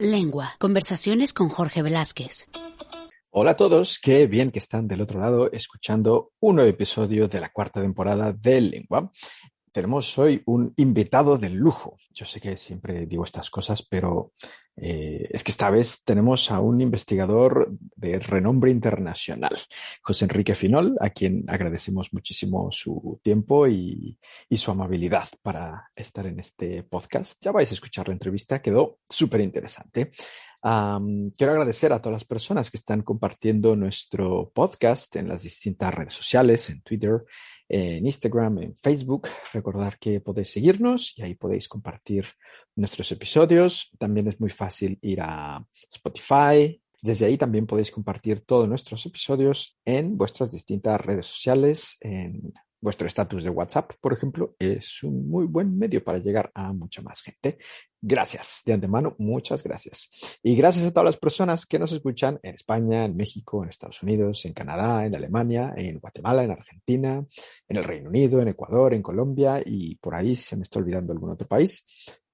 Lengua. Conversaciones con Jorge Velázquez. Hola a todos, qué bien que están del otro lado escuchando un nuevo episodio de la cuarta temporada de Lengua. Tenemos hoy un invitado de lujo. Yo sé que siempre digo estas cosas, pero es que esta vez tenemos a un investigador de renombre internacional, José Enrique Finol, a quien agradecemos muchísimo su tiempo y su amabilidad para estar en este podcast. Ya vais a escuchar la entrevista, quedó súper interesante. Quiero agradecer a todas las personas que están compartiendo nuestro podcast en las distintas redes sociales, en Twitter, en Instagram, en Facebook. Recordar que podéis seguirnos y ahí podéis compartir nuestros episodios. También es muy fácil ir a Spotify. Desde ahí también podéis compartir todos nuestros episodios en vuestras distintas redes sociales, en vuestro estatus de WhatsApp, por ejemplo. Es un muy buen medio para llegar a mucha más gente. Gracias de antemano, muchas gracias. Y gracias a todas las personas que nos escuchan en España, en México, en Estados Unidos, en Canadá, en Alemania, en Guatemala, en Argentina, en el Reino Unido, en Ecuador, en Colombia y por ahí se me está olvidando algún otro país.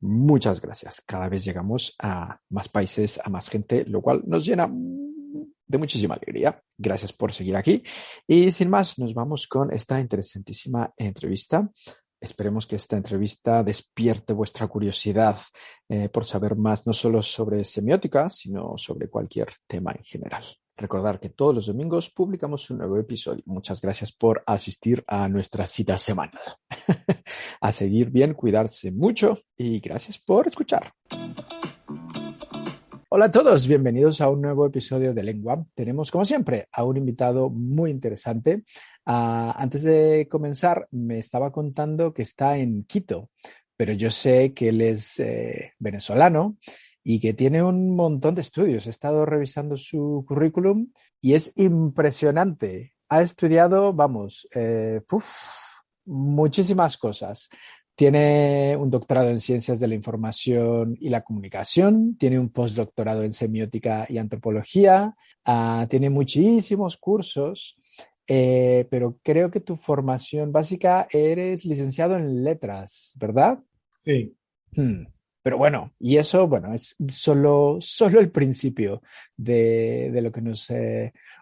Muchas gracias. Cada vez llegamos a más países, a más gente, lo cual nos llena de muchísima alegría. Gracias por seguir aquí. Y sin más, nos vamos con esta interesantísima entrevista. Esperemos que esta entrevista despierte vuestra curiosidad por saber más, no solo sobre semiótica, sino sobre cualquier tema en general. Recordar que todos los domingos publicamos un nuevo episodio. Muchas gracias por asistir a nuestra cita semanal. A seguir bien, cuidarse mucho y gracias por escuchar. Hola a todos, bienvenidos a un nuevo episodio de Lengua. Tenemos, como siempre, a un invitado muy interesante. Antes de comenzar, me estaba contando que está en Quito, pero yo sé que él es venezolano y que tiene un montón de estudios. He estado revisando su currículum y es impresionante. Ha estudiado, muchísimas cosas. Tiene un doctorado en Ciencias de la Información y la Comunicación, tiene un postdoctorado en Semiótica y Antropología, tiene muchísimos cursos, pero creo que tu formación básica eres licenciado en Letras, ¿verdad? Sí. Pero bueno, y eso, bueno, es solo el principio de lo que nos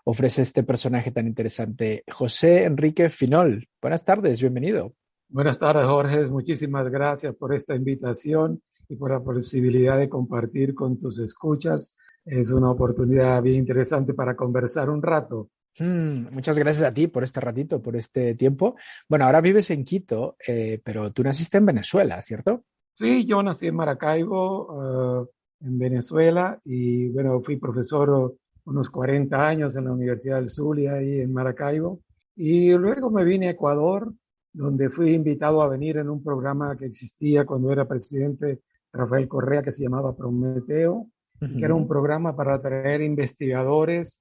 ofrece este personaje tan interesante, José Enrique Finol. Buenas tardes, bienvenido. Buenas tardes, Jorge. Muchísimas gracias por esta invitación y por la posibilidad de compartir con tus escuchas. Es una oportunidad bien interesante para conversar un rato. Muchas gracias a ti por este ratito, por este tiempo. Bueno, ahora vives en Quito, pero tú naciste en Venezuela, ¿cierto? Sí, yo nací en Maracaibo, en Venezuela, y bueno, fui profesor unos 40 años en la Universidad del Zulia, ahí en Maracaibo, y luego me vine a Ecuador, donde fui invitado a venir en un programa que existía cuando era presidente Rafael Correa, que se llamaba Prometeo, que era un programa para atraer investigadores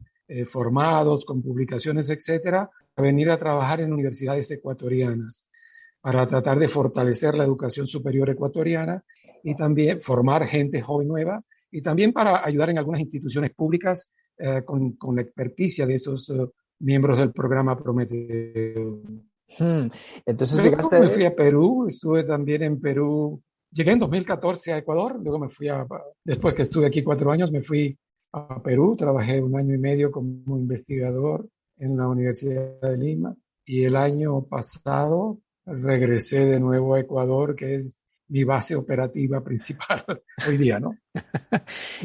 formados con publicaciones, etcétera, a venir a trabajar en universidades ecuatorianas para tratar de fortalecer la educación superior ecuatoriana y también formar gente joven nueva y también para ayudar en algunas instituciones públicas con la experticia de esos miembros del programa Prometeo. Entonces Luego me fui a Perú, estuve también en Perú, llegué en 2014 a Ecuador, luego después que estuve aquí 4 años, me fui a Perú, trabajé 1 año y medio como investigador en la Universidad de Lima y el año pasado regresé de nuevo a Ecuador, que es mi base operativa principal hoy día, ¿no?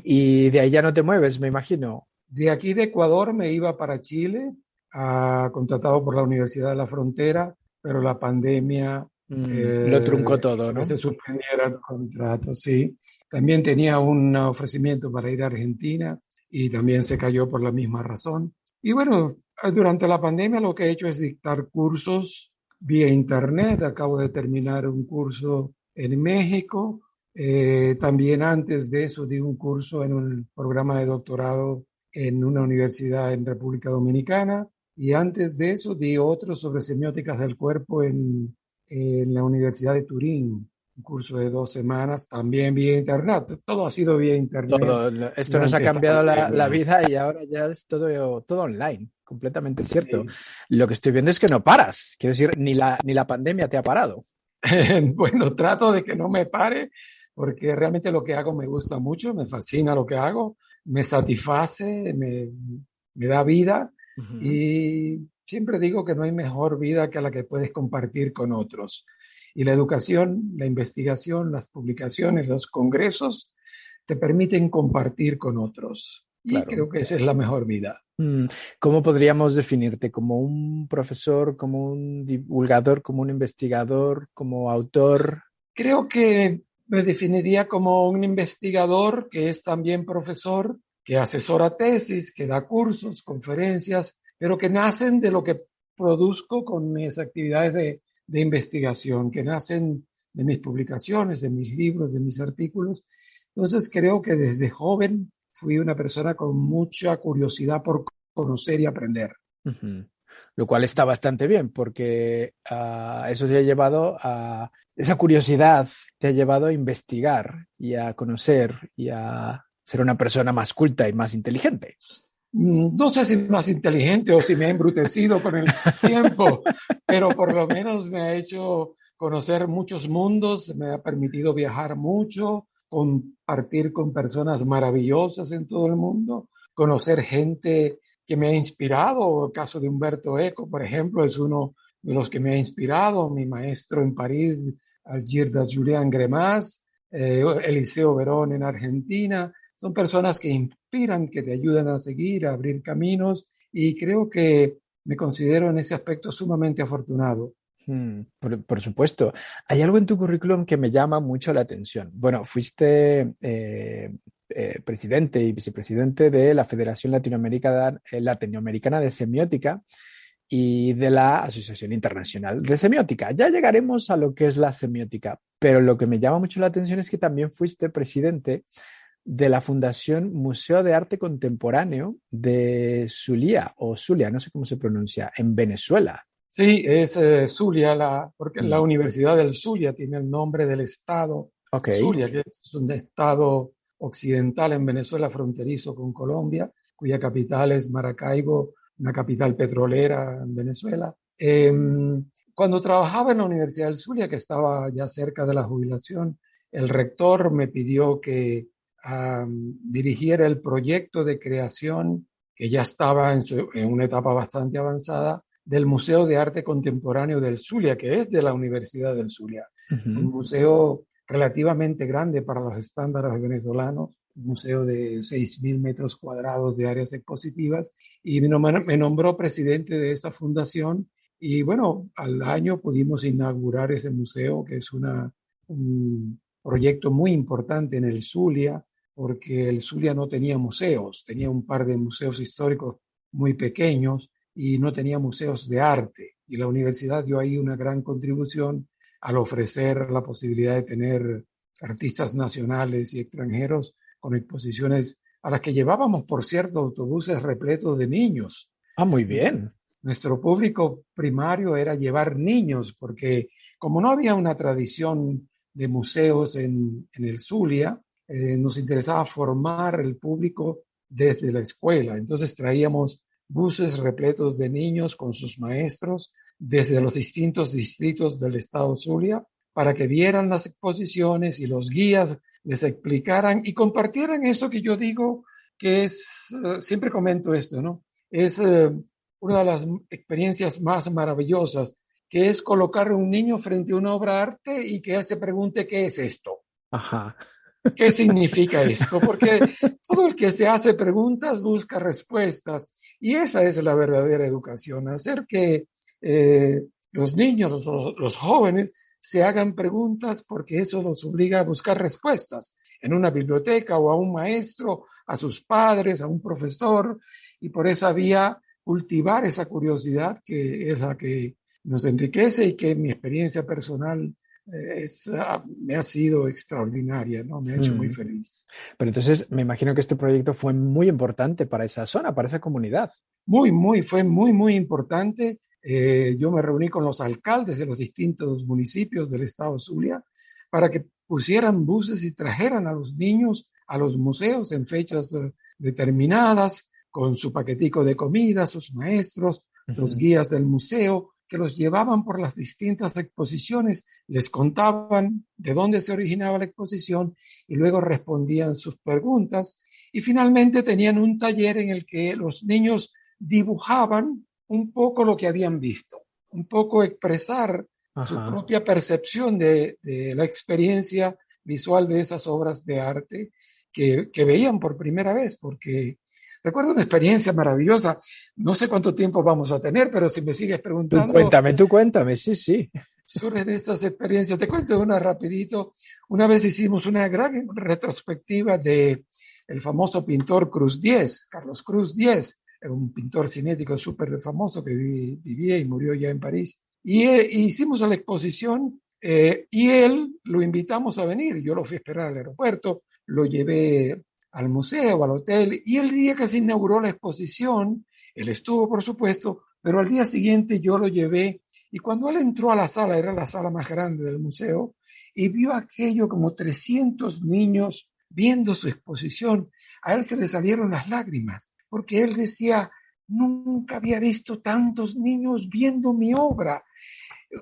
Y de ahí ya no te mueves, me imagino. De aquí de Ecuador me iba para Chile, contratado por la Universidad de la Frontera, pero la pandemia lo truncó todo, ¿no? Que se suspendiera el contrato, sí. También tenía un ofrecimiento para ir a Argentina y también se cayó por la misma razón. Y bueno, durante la pandemia lo que he hecho es dictar cursos vía internet. Acabo de terminar un curso en México. También antes de eso di un curso en un programa de doctorado en una universidad en República Dominicana. Y antes de eso di otro sobre semióticas del cuerpo en la Universidad de Turín, un curso de 2 semanas, también vía internet. Todo ha sido vía internet. Esto nos ha cambiado la vida y ahora ya es todo online, completamente cierto. Sí. Lo que estoy viendo es que no paras. Quiero decir, ni la pandemia te ha parado. Bueno, trato de que no me pare, porque realmente lo que hago me gusta mucho, me fascina lo que hago, me satisface, me da vida Ujú. y siempre digo que no hay mejor vida que la que puedes compartir con otros. Y la educación, la investigación, las publicaciones, los congresos te permiten compartir con otros. Y Claro. creo que esa es la mejor vida. Mm, ¿Cómo podríamos definirte? ¿Como un profesor, como un divulgador, como un investigador, como autor? Creo que me definiría como un investigador que es también profesor, que asesora tesis, que da cursos, conferencias, pero que nacen de lo que produzco con mis actividades de investigación, que nacen de mis publicaciones, de mis libros, de mis artículos. Entonces creo que desde joven fui una persona con mucha curiosidad por conocer y aprender. Ujú. Lo cual está bastante bien porque eso te ha llevado a, esa curiosidad te ha llevado a investigar y a conocer y a ser una persona más culta y más inteligente. No sé si más inteligente o si me ha embrutecido con el tiempo, pero por lo menos me ha hecho conocer muchos mundos, me ha permitido viajar mucho, compartir con personas maravillosas en todo el mundo, conocer gente que me ha inspirado. El caso de Humberto Eco, por ejemplo, es uno de los que me ha inspirado, mi maestro en París, Algirdas Julián Grémas, Eliseo Verón en Argentina. Son personas que inspiran, que te ayudan a seguir, a abrir caminos y creo que me considero en ese aspecto sumamente afortunado. Por supuesto. Hay algo en tu currículum que me llama mucho la atención. Bueno, fuiste presidente y vicepresidente de la Federación Latinoamericana de Semiótica y de la Asociación Internacional de Semiótica. Ya llegaremos a lo que es la semiótica, pero lo que me llama mucho la atención es que también fuiste presidente de la Fundación Museo de Arte Contemporáneo de Zulia, o Zulia, no sé cómo se pronuncia, en Venezuela. Sí, es Zulia, porque la Mm, Universidad del Zulia tiene el nombre del estado ok. Zulia, que es un estado occidental en Venezuela, fronterizo con Colombia, cuya capital es Maracaibo, una capital petrolera en Venezuela. Cuando trabajaba en la Universidad del Zulia, que estaba ya cerca de la jubilación, el rector me pidió que dirigiera el proyecto de creación que ya estaba en una etapa bastante avanzada del Museo de Arte Contemporáneo del Zulia, que es de la Universidad del Zulia. Un Ujú. museo relativamente grande para los estándares venezolanos, un museo de 6.000 metros cuadrados de áreas expositivas, y me nombró presidente de esa fundación. Y bueno, al año pudimos inaugurar ese museo, que es un proyecto muy importante en el Zulia, porque el Zulia no tenía museos, tenía un par de museos históricos muy pequeños y no tenía museos de arte. Y la universidad dio ahí una gran contribución al ofrecer la posibilidad de tener artistas nacionales y extranjeros con exposiciones a las que llevábamos, por cierto, autobuses repletos de niños. Ah, muy Nuestro, bien. nuestro público primario era llevar niños, porque como no había una tradición de museos en el Zulia, nos interesaba formar el público desde la escuela. Entonces traíamos buses repletos de niños con sus maestros desde los distintos distritos del estado Zulia para que vieran las exposiciones y los guías les explicaran y compartieran eso que yo digo que es, siempre comento esto, ¿no? Es una de las experiencias más maravillosas, que es colocar a un niño frente a una obra de arte y que él se pregunte qué es esto. Ajá. ¿Qué significa esto? Porque todo el que se hace preguntas busca respuestas y esa es la verdadera educación, hacer que los niños, los jóvenes se hagan preguntas porque eso los obliga a buscar respuestas en una biblioteca o a un maestro, a sus padres, a un profesor y por esa vía cultivar esa curiosidad que es la que nos enriquece y que en mi experiencia personal me ha sido extraordinaria, ¿no? Me ha hecho muy Mm. feliz. Pero entonces me imagino que este proyecto fue muy importante para esa zona, para esa comunidad. Fue muy, muy importante. Yo me reuní con los alcaldes de los distintos municipios del estado Zulia para que pusieran buses y trajeran a los niños a los museos en fechas determinadas, con su paquetico de comida, sus maestros, los Ujú. guías del museo, que los llevaban por las distintas exposiciones, les contaban de dónde se originaba la exposición y luego respondían sus preguntas. Y finalmente tenían un taller en el que los niños dibujaban un poco lo que habían visto, un poco expresar su Ajá. propia percepción de la experiencia visual de esas obras de arte que veían por primera vez, porque recuerdo una experiencia maravillosa. No sé cuánto tiempo vamos a tener, pero si me sigues preguntando, Tú cuéntame, sí, sí. surgen estas experiencias. Te cuento una rapidito. Una vez hicimos una gran retrospectiva de el famoso pintor Cruz Diez, Carlos Cruz Diez, un pintor cinético súper famoso que vivía y murió ya en París. Y hicimos la exposición y él lo invitamos a venir. Yo lo fui a esperar al aeropuerto, lo llevé al museo, al hotel, y el día que se inauguró la exposición, él estuvo, por supuesto, pero al día siguiente yo lo llevé y cuando él entró a la sala, era la sala más grande del museo, y vio aquello como 300 niños viendo su exposición, a él se le salieron las lágrimas, porque él decía, nunca había visto tantos niños viendo mi obra.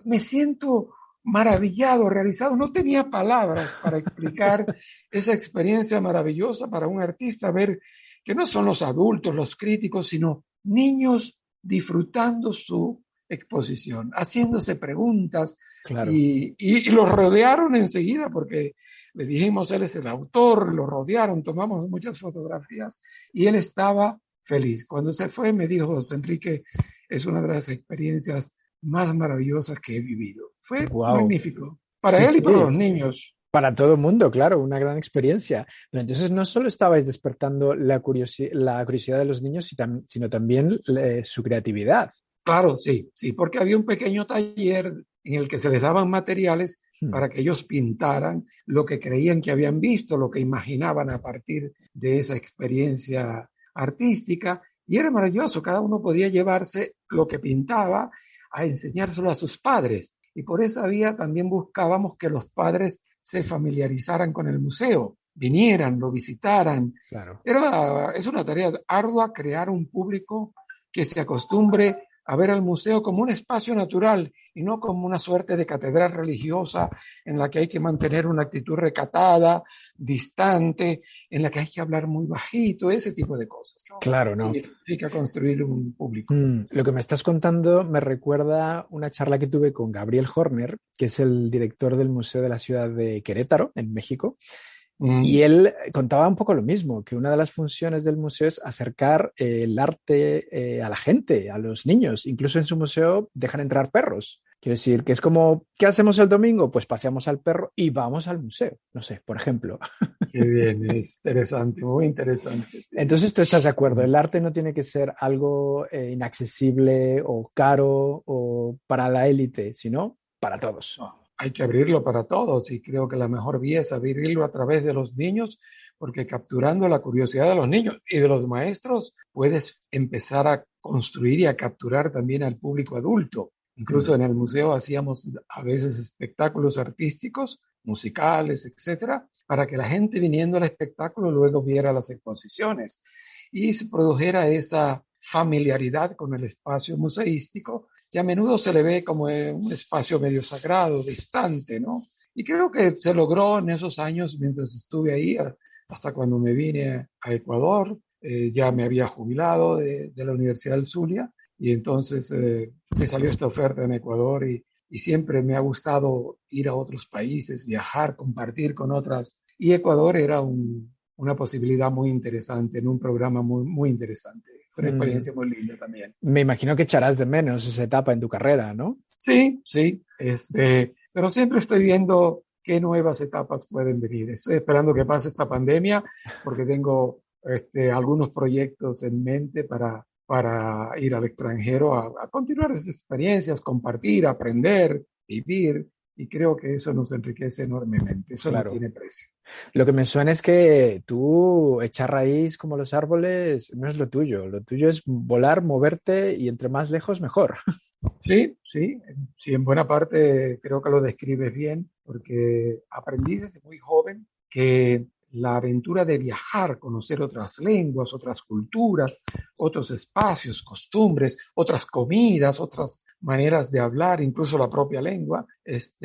Me siento maravillado, realizado. No tenía palabras para explicar esa experiencia maravillosa para un artista, ver que no son los adultos, los críticos, sino niños disfrutando su exposición, haciéndose preguntas Claro. y los rodearon enseguida porque le dijimos, él es el autor, lo rodearon, tomamos muchas fotografías y él estaba feliz. Cuando se fue me dijo, José Enrique, es una de las experiencias más maravillosas que he vivido. Fue Wow. magnífico, para Sí, él y para sí. los niños. Para todo el mundo, claro, una gran experiencia. Pero entonces no solo estabais despertando la curiosidad de los niños, sino también su creatividad. Claro, sí, sí, porque había un pequeño taller en el que se les daban materiales Hmm. para que ellos pintaran lo que creían que habían visto, lo que imaginaban a partir de esa experiencia artística. Y era maravilloso, cada uno podía llevarse lo que pintaba a enseñárselo a sus padres. Y por esa vía también buscábamos que los padres se familiarizaran con el museo, vinieran, lo visitaran. Claro. Es una tarea ardua crear un público que se acostumbre a ver al museo como un espacio natural y no como una suerte de catedral religiosa en la que hay que mantener una actitud recatada, distante, en la que hay que hablar muy bajito, ese tipo de cosas, ¿no? Claro, ¿no? Significa construir un público. Lo que me estás contando me recuerda una charla que tuve con Gabriel Horner, que es el director del Museo de la Ciudad de Querétaro, en México. Y Mm. él contaba un poco lo mismo, que una de las funciones del museo es acercar el arte a la gente, a los niños. Incluso en su museo dejan entrar perros. Quiero decir, que es como, ¿qué hacemos el domingo? Pues paseamos al perro y vamos al museo. No sé, por ejemplo. Qué bien, es interesante, muy interesante, sí. Entonces, ¿tú estás de acuerdo? El arte no tiene que ser algo inaccesible o caro o para la élite, sino para todos. No, hay que abrirlo para todos y creo que la mejor vía es abrirlo a través de los niños, porque capturando la curiosidad de los niños y de los maestros, puedes empezar a construir y a capturar también al público adulto. Mm. Incluso en el museo hacíamos a veces espectáculos artísticos, musicales, etcétera, para que la gente viniendo al espectáculo luego viera las exposiciones y se produjera esa familiaridad con el espacio museístico que a menudo se le ve como un espacio medio sagrado, distante, ¿no? Y creo que se logró en esos años mientras estuve ahí, hasta cuando me vine a Ecuador, ya me había jubilado de la Universidad del Zulia y entonces me salió esta oferta en Ecuador y siempre me ha gustado ir a otros países, viajar, compartir con otras. Y Ecuador era una posibilidad muy interesante, en un programa muy, muy interesante. Fue una Mm. experiencia muy linda también. Me imagino que echarás de menos esa etapa en tu carrera, ¿no? Sí, sí, pero siempre estoy viendo qué nuevas etapas pueden venir. Estoy esperando que pase esta pandemia porque tengo algunos proyectos en mente para ir al extranjero a continuar esas experiencias, compartir, aprender, vivir, y creo que eso nos enriquece enormemente. Eso no Claro. tiene precio. Lo que me suena es que tú echar raíz como los árboles no es lo tuyo. Lo tuyo es volar, moverte y entre más lejos, mejor. Sí, sí, sí, en buena parte creo que lo describes bien, porque aprendí desde muy joven que la aventura de viajar, conocer otras lenguas, otras culturas, otros espacios, costumbres, otras comidas, otras maneras de hablar, incluso la propia lengua, es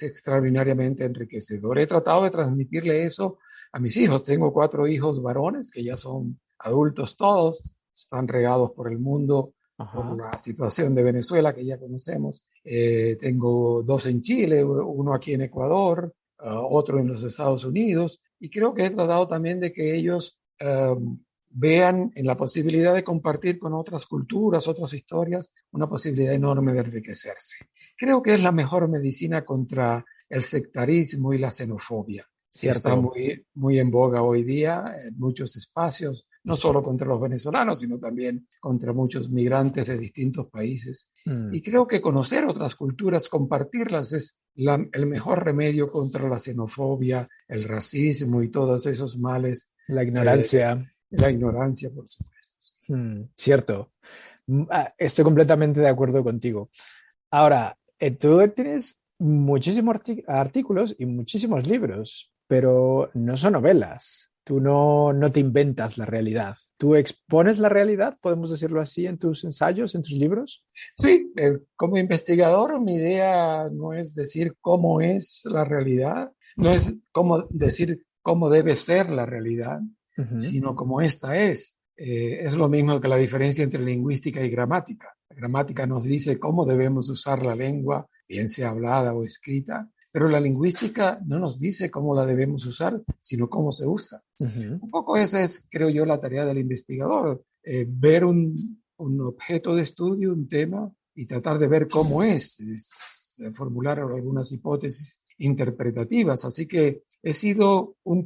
extraordinariamente enriquecedor. He tratado de transmitirle eso a mis hijos. Tengo 4 hijos varones que ya son adultos todos, están regados por el mundo por la situación de Venezuela que ya conocemos. Tengo 2 en Chile, uno aquí en Ecuador, otro en los Estados Unidos, y creo que he tratado también de que ellos vean en la posibilidad de compartir con otras culturas, otras historias, una posibilidad enorme de enriquecerse. Creo que es la mejor medicina contra el sectarismo y la xenofobia, que está Cierto. muy en boga hoy día en muchos espacios, no solo contra los venezolanos, sino también contra muchos migrantes de distintos países. Y creo que conocer otras culturas, compartirlas, es el mejor remedio contra la xenofobia, el racismo y todos esos males. La ignorancia. La ignorancia, por supuesto. Cierto. Estoy completamente de acuerdo contigo. Ahora, tú tienes muchísimos artículos y muchísimos libros, pero no son novelas. Tú no te inventas la realidad. Tú expones la realidad, podemos decirlo así, en tus ensayos, en tus libros. Sí, como investigador, mi idea no es decir cómo es la realidad, no es decir cómo debe ser la realidad, sino cómo esta es. Es lo mismo que la diferencia entre lingüística y gramática. La gramática nos dice cómo debemos usar la lengua, bien sea hablada o escrita, pero la lingüística no nos dice cómo la debemos usar, sino cómo se usa. Un poco esa es, creo yo, la tarea del investigador, ver un objeto de estudio, un tema, y tratar de ver cómo es formular algunas hipótesis interpretativas. Así que he sido un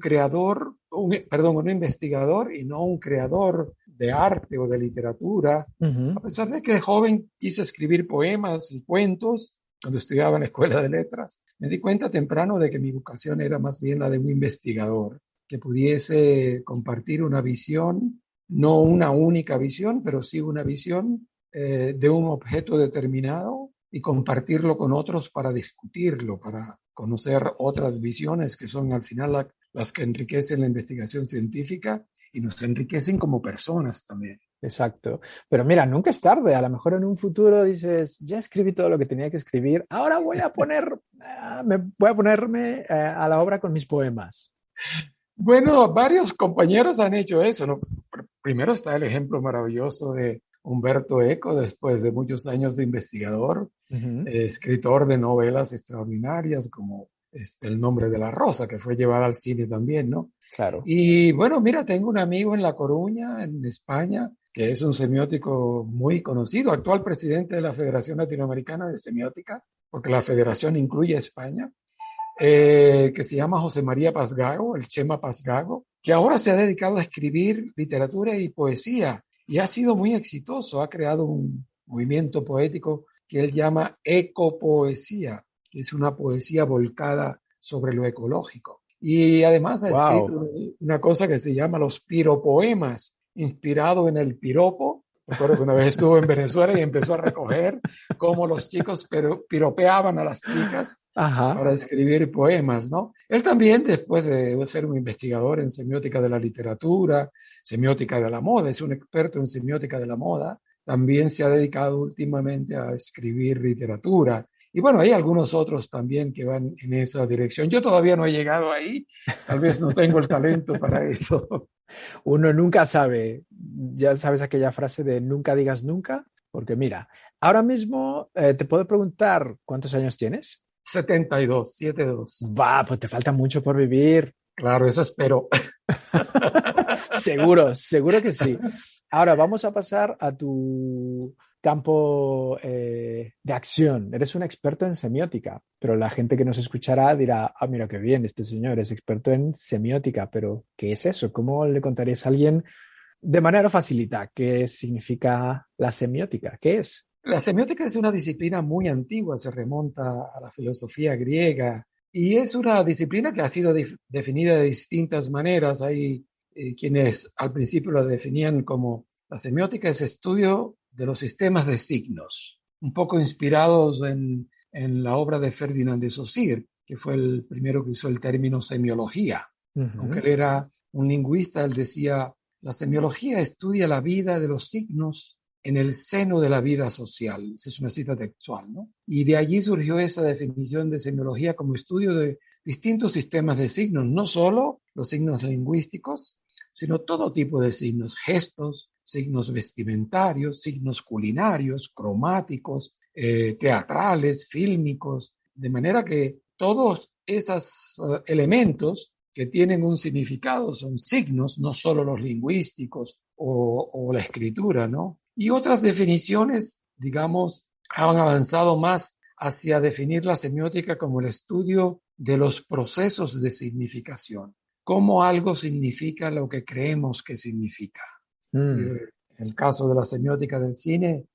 investigador y no un creador de arte o de literatura. A pesar de que de joven quise escribir poemas y cuentos, cuando estudiaba en la escuela de letras, me di cuenta temprano de que mi vocación era más bien la de un investigador, que pudiese compartir una visión, no una única visión, pero sí una visión de un objeto determinado y compartirlo con otros para discutirlo, para conocer otras visiones que son al final las que enriquecen la investigación científica y nos enriquecen como personas también. Exacto. Pero mira, nunca es tarde. A lo mejor en un futuro dices, ya escribí todo lo que tenía que escribir, ahora voy a ponerme a la obra con mis poemas. Bueno, varios compañeros han hecho eso, ¿no? Primero está el ejemplo maravilloso de Humberto Eco, después de muchos años de investigador, escritor de novelas extraordinarias como El nombre de la rosa, que fue llevada al cine también, ¿no? Claro. Y bueno, mira, tengo un amigo en La Coruña, en España, que es un semiótico muy conocido, actual presidente de la Federación Latinoamericana de Semiótica, porque la federación incluye a España, que se llama José María Pazgago, el Chema Pazgago, que ahora se ha dedicado a escribir literatura y poesía y ha sido muy exitoso. Ha creado un movimiento poético que él llama ecopoesía, que es una poesía volcada sobre lo ecológico. Y además ha escrito una cosa que se llama los piropoemas, inspirado en el piropo. Recuerdo que una vez estuvo en Venezuela y empezó a recoger cómo los chicos piropeaban a las chicas para escribir poemas, ¿no? Él también, después de ser un investigador en semiótica de la literatura, semiótica de la moda, es un experto en semiótica de la moda, también se ha dedicado últimamente a escribir literatura. Y bueno, hay algunos otros también que van en esa dirección. Yo todavía no he llegado ahí, tal vez no tengo el talento para eso. Uno nunca sabe, ya sabes aquella frase de nunca digas nunca, porque mira, ahora mismo te puedo preguntar cuántos años tienes. 72. Va, pues te falta mucho por vivir. Claro, eso espero. Seguro que sí. Ahora vamos a pasar a tu campo de acción. Eres un experto en semiótica, pero la gente que nos escuchará dirá, ah, mira qué bien, este señor es experto en semiótica, pero ¿qué es eso? ¿Cómo le contarías a alguien de manera facilita qué significa la semiótica? ¿Qué es? La semiótica es una disciplina muy antigua, se remonta a la filosofía griega y es una disciplina que ha sido definida de distintas maneras. Hay quienes al principio la definían como la semiótica es estudio de los sistemas de signos, un poco inspirados en la obra de Ferdinand de Saussure, que fue el primero que usó el término semiología. Aunque Ujú. él era un lingüista, él decía, la semiología estudia la vida de los signos en el seno de la vida social. Esa es una cita textual, ¿no? Y de allí surgió esa definición de semiología como estudio de distintos sistemas de signos, no solo los signos lingüísticos, sino todo tipo de signos, gestos, signos vestimentarios, signos culinarios, cromáticos, teatrales, fílmicos, de manera que todos esos elementos que tienen un significado son signos, no solo los lingüísticos o la escritura, ¿no? Y otras definiciones, digamos, han avanzado más hacia definir la semiótica como el estudio de los procesos de significación, cómo algo significa lo que creemos que significa. Sí, Mm. en el caso de la semiótica del cine,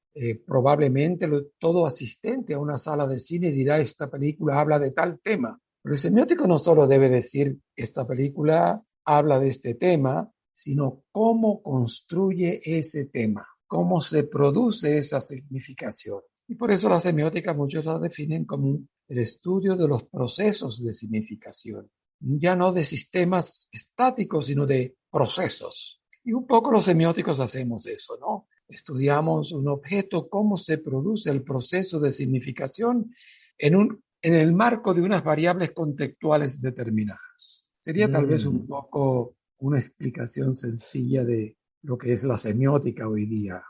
probablemente todo asistente a una sala de cine dirá esta película habla de tal tema. Pero el semiótico no solo debe decir esta película habla de este tema, sino cómo construye ese tema, cómo se produce esa significación. Y por eso la semiótica muchos la definen como el estudio de los procesos de significación, ya no de sistemas estáticos, sino de procesos. Y un poco los semióticos hacemos eso, ¿no? Estudiamos un objeto, cómo se produce el proceso de significación en el marco de unas variables contextuales determinadas. Sería tal vez un Mm. poco una explicación sencilla de lo que es la semiótica hoy día.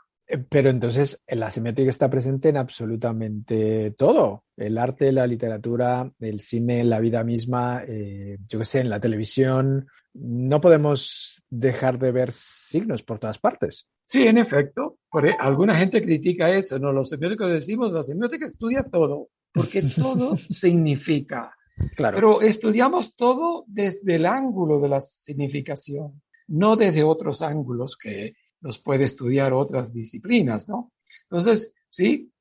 Pero entonces la semiótica está presente en absolutamente todo. El arte, la literatura, el cine, la vida misma, yo qué sé, en la televisión. No podemos dejar de ver signos por todas partes. Sí, en efecto, alguna gente critica eso, ¿no? Los semióticos decimos, la semiótica estudia todo, porque todo significa. Claro. Pero estudiamos todo desde el ángulo de la significación, no desde otros ángulos que nos puede estudiar otras disciplinas, ¿no? Entonces, sí,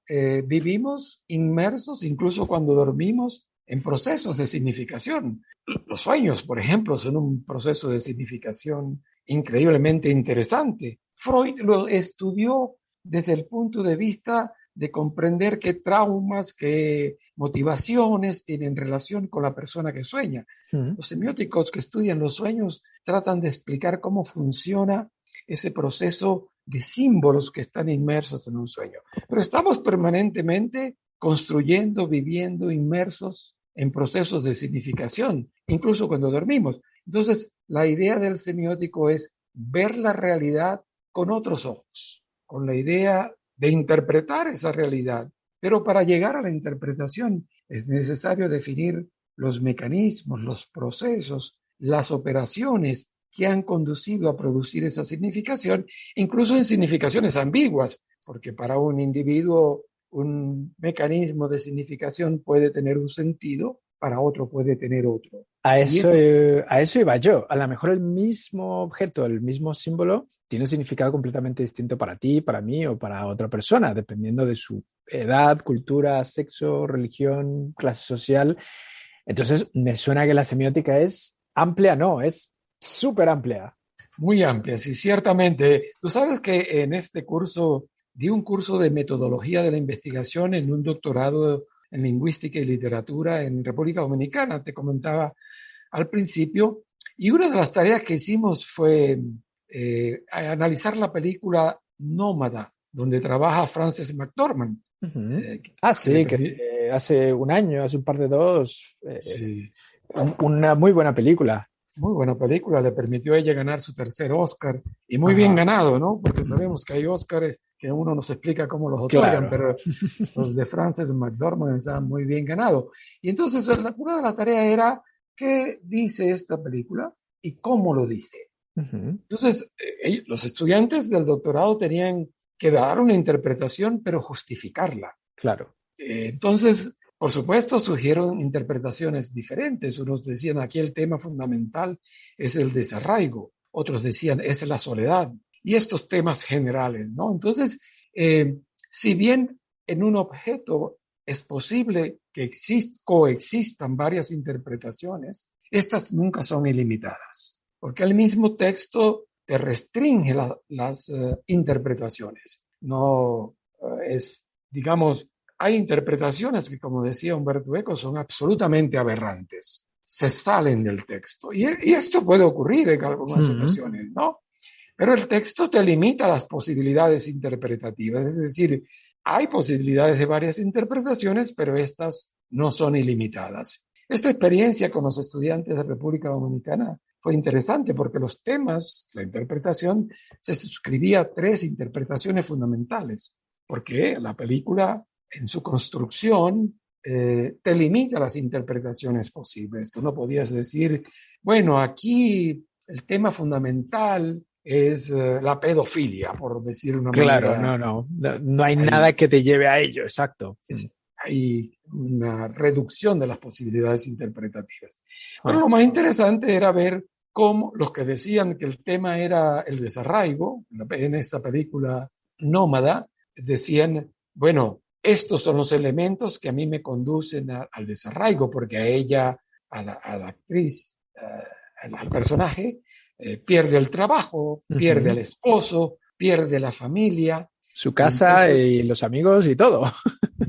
vivimos inmersos, incluso cuando dormimos, en procesos de significación. Los sueños, por ejemplo, son un proceso de significación increíblemente interesante. Freud lo estudió desde el punto de vista de comprender qué traumas, qué motivaciones tienen relación con la persona que sueña. Mm. Los semióticos que estudian los sueños tratan de explicar cómo funciona ese proceso de símbolos que están inmersos en un sueño. Pero estamos permanentemente construyendo, viviendo, inmersos en procesos de significación, incluso cuando dormimos. Entonces, la idea del semiótico es ver la realidad con otros ojos, con la idea de interpretar esa realidad. Pero para llegar a la interpretación es necesario definir los mecanismos, los procesos, las operaciones que han conducido a producir esa significación, incluso en significaciones ambiguas, porque para un individuo un mecanismo de significación puede tener un sentido, para otro puede tener otro. Y eso A eso iba yo. A lo mejor el mismo objeto, el mismo símbolo, tiene un significado completamente distinto para ti, para mí o para otra persona, dependiendo de su edad, cultura, sexo, religión, clase social. Entonces, me suena que la semiótica es amplia, no, es súper amplia. muy amplias y ciertamente, tú sabes que en este curso di un curso de metodología de la investigación en un doctorado en lingüística y literatura en República Dominicana, te comentaba al principio, y una de las tareas que hicimos fue analizar la película Nómada, donde trabaja Frances McDormand. Uh-huh. Eh, Ah, que le sí, que permite, hace un año, hace un par de dos, sí, una muy buena película. muy buena película, le permitió a ella ganar su tercer Oscar y muy bien Ajá, ganado, ¿no? Porque sabemos que hay Oscars que uno no se explica cómo los otorgan, claro. pero los de Frances McDormand estaban muy bien ganados. Y entonces una de las tareas era qué dice esta película y cómo lo dice. Uh-huh. Entonces, los estudiantes del doctorado tenían que dar una interpretación, pero justificarla. Claro. Entonces, por supuesto, surgieron interpretaciones diferentes. Unos decían aquí el tema fundamental es el desarraigo, otros decían es la soledad y estos temas generales, ¿no? Entonces, si bien en un objeto es posible que coexistan varias interpretaciones, estas nunca son ilimitadas, porque el mismo texto te restringe las interpretaciones. No es, digamos, hay interpretaciones que, como decía Humberto Eco, son absolutamente aberrantes. se salen del texto. Y esto puede ocurrir en algunas ocasiones, ¿no? Pero el texto te limita las posibilidades interpretativas, es decir, hay posibilidades de varias interpretaciones, pero estas no son ilimitadas. Esta experiencia con los estudiantes de República Dominicana fue interesante porque los temas, la interpretación, se suscribía a 3 interpretaciones fundamentales, porque la película en su construcción te limita las interpretaciones posibles. Tú no podías decir, bueno, aquí el tema fundamental es la pedofilia, por decir una Claro, manera. no hay nada que te lleve a ello, exacto. Hay una reducción de las posibilidades interpretativas. Pero lo más interesante era ver cómo los que decían que el tema era el desarraigo, en esta película Nómada, decían, bueno, estos son los elementos que a mí me conducen al desarraigo, porque a ella, a la actriz, al personaje, pierde el trabajo, pierde al esposo, pierde la familia. Su casa y los amigos y todo.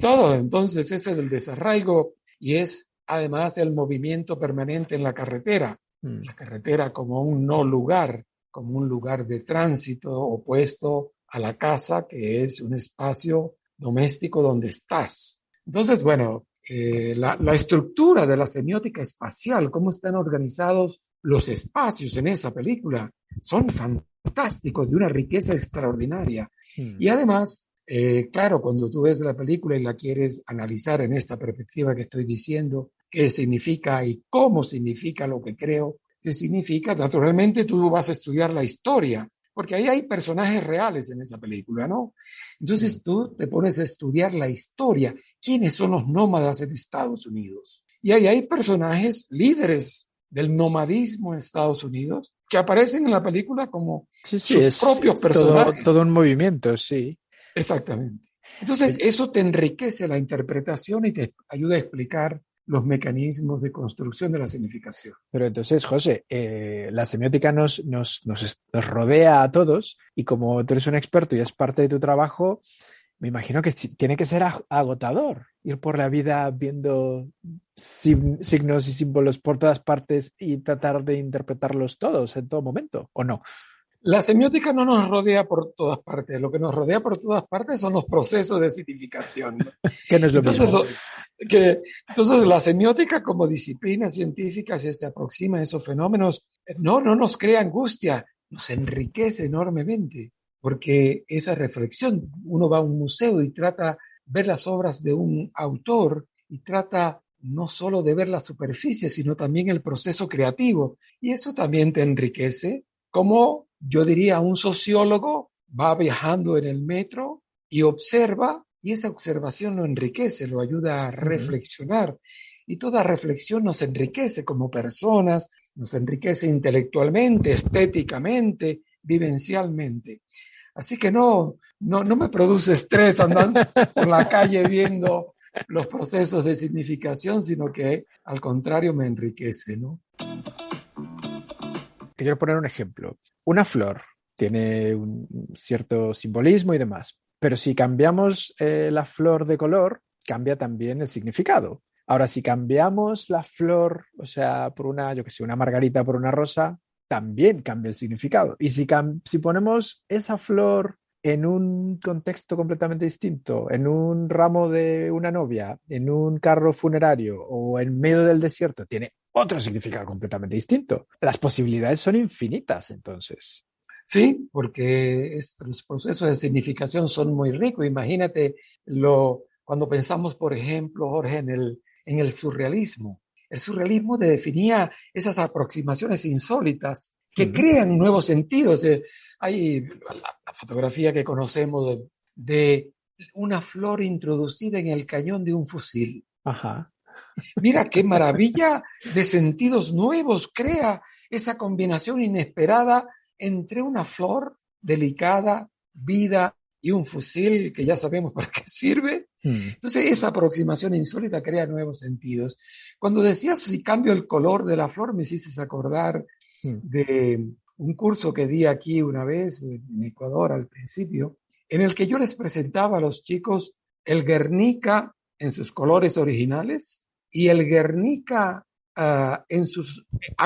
Todo, entonces ese es el desarraigo y es además el movimiento permanente en la carretera. La carretera como un no lugar, como un lugar de tránsito opuesto a la casa, que es un espacio doméstico donde estás. Entonces, bueno, la estructura de la semiótica espacial, cómo están organizados los espacios en esa película, son fantásticos, de una riqueza extraordinaria. Y además, claro, cuando tú ves la película y la quieres analizar en esta perspectiva que estoy diciendo, qué significa y cómo significa lo que creo que significa, naturalmente tú vas a estudiar la historia, porque ahí hay personajes reales en esa película, ¿no? Entonces tú te pones a estudiar la historia, quiénes son los nómadas en Estados Unidos. Y ahí hay personajes líderes del nomadismo en Estados Unidos que aparecen en la película como sus propios personajes. Todo un movimiento, sí. Exactamente. Entonces, eso te enriquece la interpretación y te ayuda a explicar los mecanismos de construcción de la significación. Pero entonces, José, la semiótica nos rodea a todos y como tú eres un experto y es parte de tu trabajo, me imagino que tiene que ser agotador ir por la vida viendo signos y símbolos por todas partes y tratar de interpretarlos todos en todo momento, ¿o no? La semiótica no nos rodea por todas partes. Lo que nos rodea por todas partes son los procesos de significación. Que no es lo mismo. Entonces, la semiótica como disciplina científica, si se aproxima a esos fenómenos, no nos crea angustia, nos enriquece enormemente. Porque esa reflexión, uno va a un museo y trata de ver las obras de un autor y trata no solo de ver la superficie, sino también el proceso creativo. Y eso también te enriquece. Como yo diría, un sociólogo va viajando en el metro y observa, y esa observación lo enriquece, lo ayuda a reflexionar. Y toda reflexión nos enriquece como personas, nos enriquece intelectualmente, estéticamente, vivencialmente. Así que no me produce estrés andando por la calle viendo los procesos de significación, sino que al contrario me enriquece, ¿no? Te quiero poner un ejemplo. Una flor tiene un cierto simbolismo y demás, pero si cambiamos la flor de color, cambia también el significado. Ahora, si cambiamos la flor, o sea, por una margarita por una rosa, también cambia el significado. Y si ponemos esa flor en un contexto completamente distinto, en un ramo de una novia, en un carro funerario o en medio del desierto, tiene otro significado completamente distinto. Las posibilidades son infinitas, entonces. Sí, porque los procesos de significación son muy ricos. Imagínate cuando pensamos, por ejemplo, Jorge, en el surrealismo. El surrealismo definía esas aproximaciones insólitas que crean nuevos sentidos. Hay la fotografía que conocemos de una flor introducida en el cañón de un fusil. Ajá. Mira qué maravilla de sentidos nuevos crea esa combinación inesperada entre una flor delicada, vida y un fusil que ya sabemos para qué sirve. Entonces esa aproximación insólita crea nuevos sentidos. Cuando decías si cambio el color de la flor, me hiciste acordar de un curso que di aquí una vez en Ecuador al principio, en el que yo les presentaba a los chicos el Guernica en sus colores originales y el Guernica a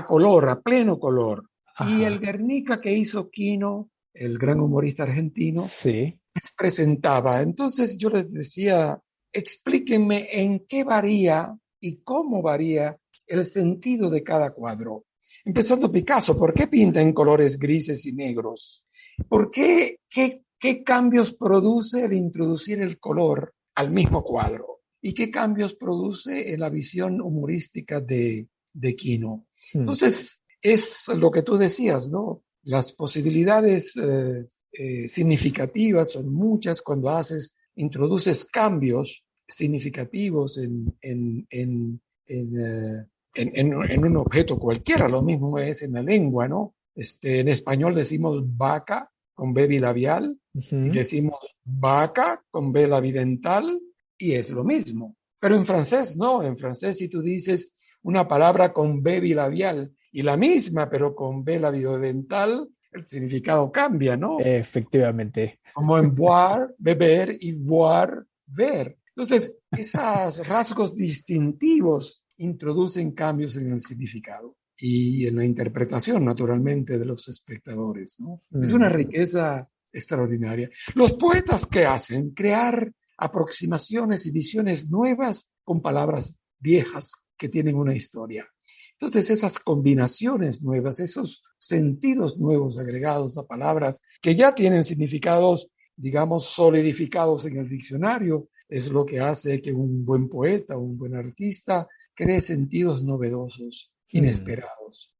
color, a pleno color. Y el Ajá. Guernica que hizo Quino, el gran humorista argentino, Sí. presentaba. Entonces yo les decía, explíquenme en qué varía y cómo varía el sentido de cada cuadro. Empezando Picasso, ¿por qué pinta en colores grises y negros? ¿Por qué cambios produce el introducir el color al mismo cuadro? ¿Y qué cambios produce en la visión humorística de Quino? Mm. Entonces, es lo que tú decías, ¿no? Las posibilidades significativas son muchas cuando introduces cambios significativos en un objeto cualquiera. Lo mismo es en la lengua, ¿no? En español decimos vaca con B bilabial y Ujú. decimos vaca con B labidental y es lo mismo. Pero en francés no, en francés si tú dices una palabra con B bilabial y la misma pero con B labiodental, el significado cambia, ¿no? Efectivamente. Como en boire, beber y voir, ver. Entonces, esos rasgos distintivos introducen cambios en el significado y en la interpretación, naturalmente, de los espectadores, ¿no? Es una Mm. riqueza extraordinaria. Los poetas, ¿qué hacen? Crear aproximaciones y visiones nuevas con palabras viejas que tienen una historia. Entonces, esas combinaciones nuevas, esos sentidos nuevos agregados a palabras que ya tienen significados, digamos, solidificados en el diccionario, es lo que hace que un buen poeta, un buen artista, cree sentidos novedosos, Mm. inesperados.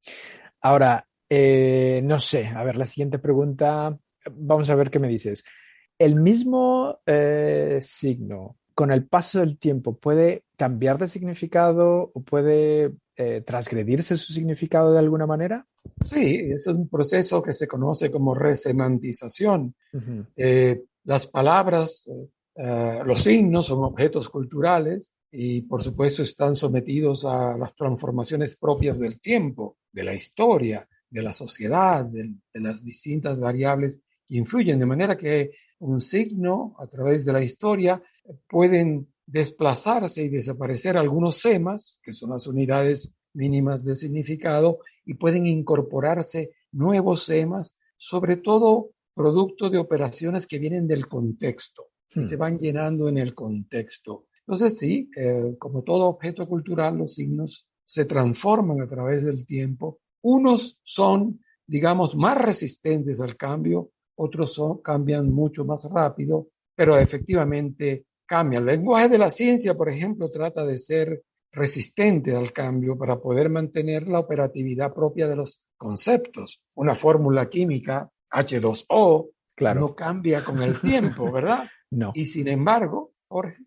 Ahora, no sé, a ver, la siguiente pregunta, vamos a ver qué me dices. ¿El mismo signo con el paso del tiempo puede cambiar de significado o puede transgredirse su significado de alguna manera? Sí, es un proceso que se conoce como resemantización. Ujú. Las palabras, los signos son objetos culturales y por supuesto están sometidos a las transformaciones propias del tiempo, de la historia, de la sociedad, de las distintas variables que influyen, de manera que un signo a través de la historia pueden desplazarse y desaparecer algunos semas, que son las unidades mínimas de significado, y pueden incorporarse nuevos semas, sobre todo producto de operaciones que vienen del contexto y se Hmm. van llenando en el contexto. Entonces, sí, como todo objeto cultural, los signos se transforman a través del tiempo. Unos son, digamos, más resistentes al cambio, cambian mucho más rápido, pero efectivamente cambian. El lenguaje de la ciencia, por ejemplo, trata de ser resistente al cambio para poder mantener la operatividad propia de los conceptos. Una fórmula química H2O Claro. no cambia con el tiempo, ¿verdad? No. Y sin embargo, Jorge,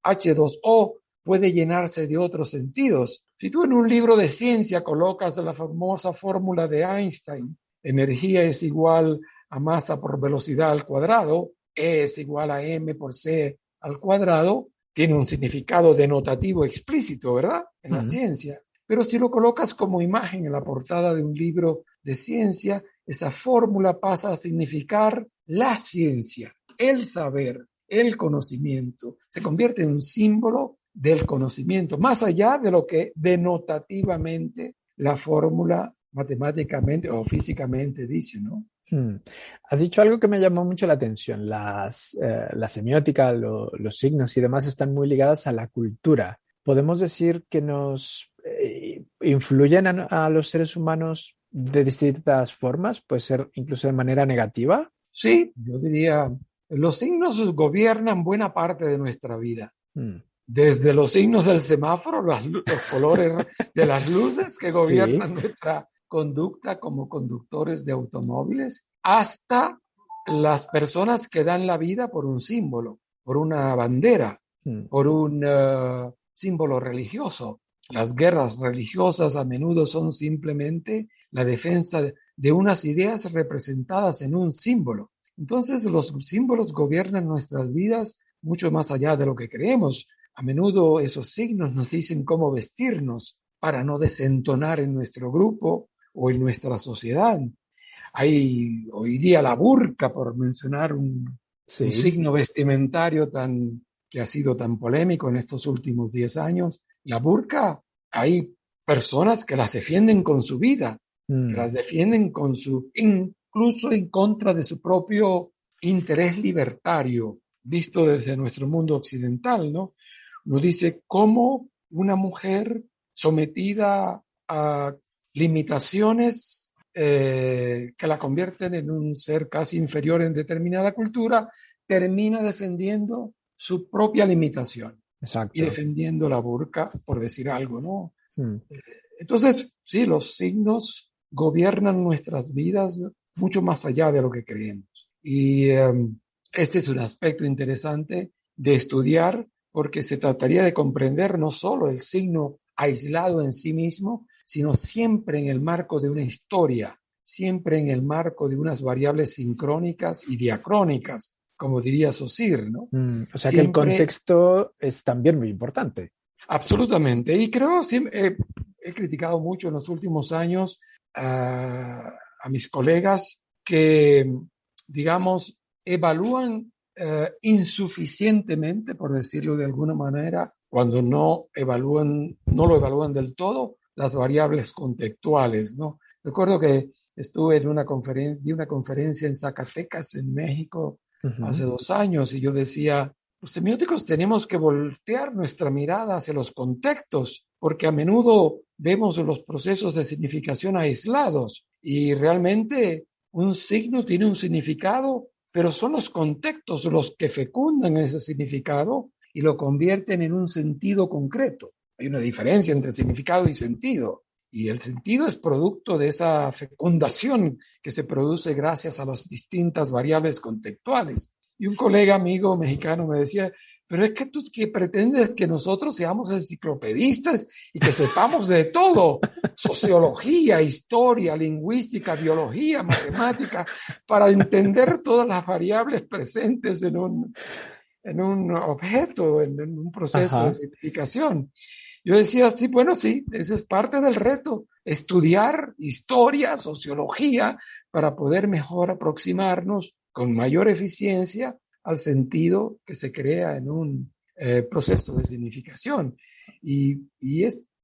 H2O puede llenarse de otros sentidos. Si tú en un libro de ciencia colocas la famosa fórmula de Einstein, energía es igual a masa por velocidad al cuadrado, E es igual a m por c al cuadrado, tiene un significado denotativo explícito, ¿verdad? En la Hmm. ciencia. Pero si lo colocas como imagen en la portada de un libro de ciencia, esa fórmula pasa a significar la ciencia, el saber, el conocimiento. Se convierte en un símbolo del conocimiento, más allá de lo que denotativamente la fórmula matemáticamente o físicamente dice, ¿no? Hmm. Has dicho algo que me llamó mucho la atención. La semiótica, los signos y demás están muy ligadas a la cultura. ¿Podemos decir que nos influyen a los seres humanos de distintas formas? Puede ser incluso de manera negativa. Sí, yo diría, los signos gobiernan buena parte de nuestra vida. Hmm. Desde los signos del semáforo, los colores de las luces que Sí. gobiernan nuestra conducta como conductores de automóviles, hasta las personas que dan la vida por un símbolo, por una bandera, Hmm. por un símbolo religioso. Las guerras religiosas a menudo son simplemente la defensa de unas ideas representadas en un símbolo. Entonces los símbolos gobiernan nuestras vidas mucho más allá de lo que creemos. A menudo esos signos nos dicen cómo vestirnos para no desentonar en nuestro grupo o en nuestra sociedad. Hay hoy día la burka, por mencionar un Sí. signo vestimentario que ha sido tan polémico en estos últimos 10 años. La burka hay personas que las defienden con su vida, que las defienden incluso en contra de su propio interés libertario, visto desde nuestro mundo occidental, ¿no? Uno dice cómo una mujer sometida a limitaciones que la convierten en un ser casi inferior en determinada cultura, termina defendiendo su propia limitación. Exacto. Y defendiendo la burka, por decir algo, ¿no? Mm. Entonces, sí, los signos gobiernan nuestras vidas mucho más allá de lo que creemos. Y este es un aspecto interesante de estudiar, porque se trataría de comprender no solo el signo aislado en sí mismo, sino siempre en el marco de una historia, siempre en el marco de unas variables sincrónicas y diacrónicas, como diría Saussure, ¿no? O sea que el contexto es también muy importante. Absolutamente. Y creo, sí, he criticado mucho en los últimos años a mis colegas que, digamos, evalúan insuficientemente, por decirlo de alguna manera, cuando no lo evalúan del todo, las variables contextuales, ¿no? Recuerdo que estuve di una conferencia en Zacatecas, en México, hace 2 años, y yo decía, los semióticos tenemos que voltear nuestra mirada hacia los contextos, porque a menudo vemos los procesos de significación aislados y realmente un signo tiene un significado, pero son los contextos los que fecundan ese significado y lo convierten en un sentido concreto. Hay una diferencia entre significado y sentido, y el sentido es producto de esa fecundación que se produce gracias a las distintas variables contextuales. Y un colega amigo mexicano me decía, pero es que tú que pretendes que nosotros seamos enciclopedistas y que sepamos de todo, sociología, historia, lingüística, biología, matemática, para entender todas las variables presentes en un objeto, en un proceso de significación. Yo decía, sí, bueno, sí, ese es parte del reto, estudiar historia, sociología, para poder mejor aproximarnos con mayor eficiencia al sentido que se crea en un proceso de significación. Y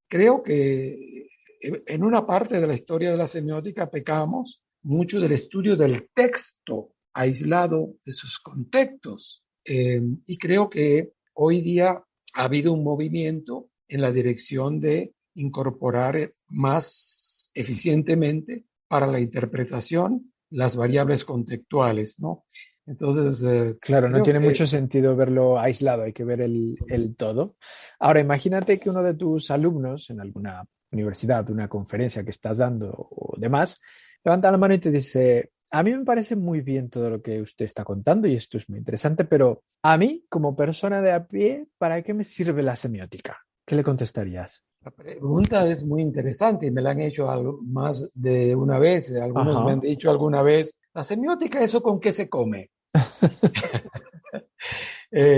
creo que en una parte de la historia de la semiótica pecamos mucho del estudio del texto aislado de sus contextos. Y creo que hoy día ha habido un movimiento en la dirección de incorporar más eficientemente para la interpretación las variables contextuales, ¿no? Entonces, claro, no tiene mucho sentido verlo aislado, hay que ver el todo. Ahora, imagínate que uno de tus alumnos en alguna universidad, una conferencia que estás dando o demás, levanta la mano y te dice, a mí me parece muy bien todo lo que usted está contando y esto es muy interesante, pero a mí, como persona de a pie, ¿para qué me sirve la semiótica? ¿Qué le contestarías? La pregunta es muy interesante y me la han hecho más de una vez. Algunos me han dicho alguna vez, ¿la semiótica eso con qué se come?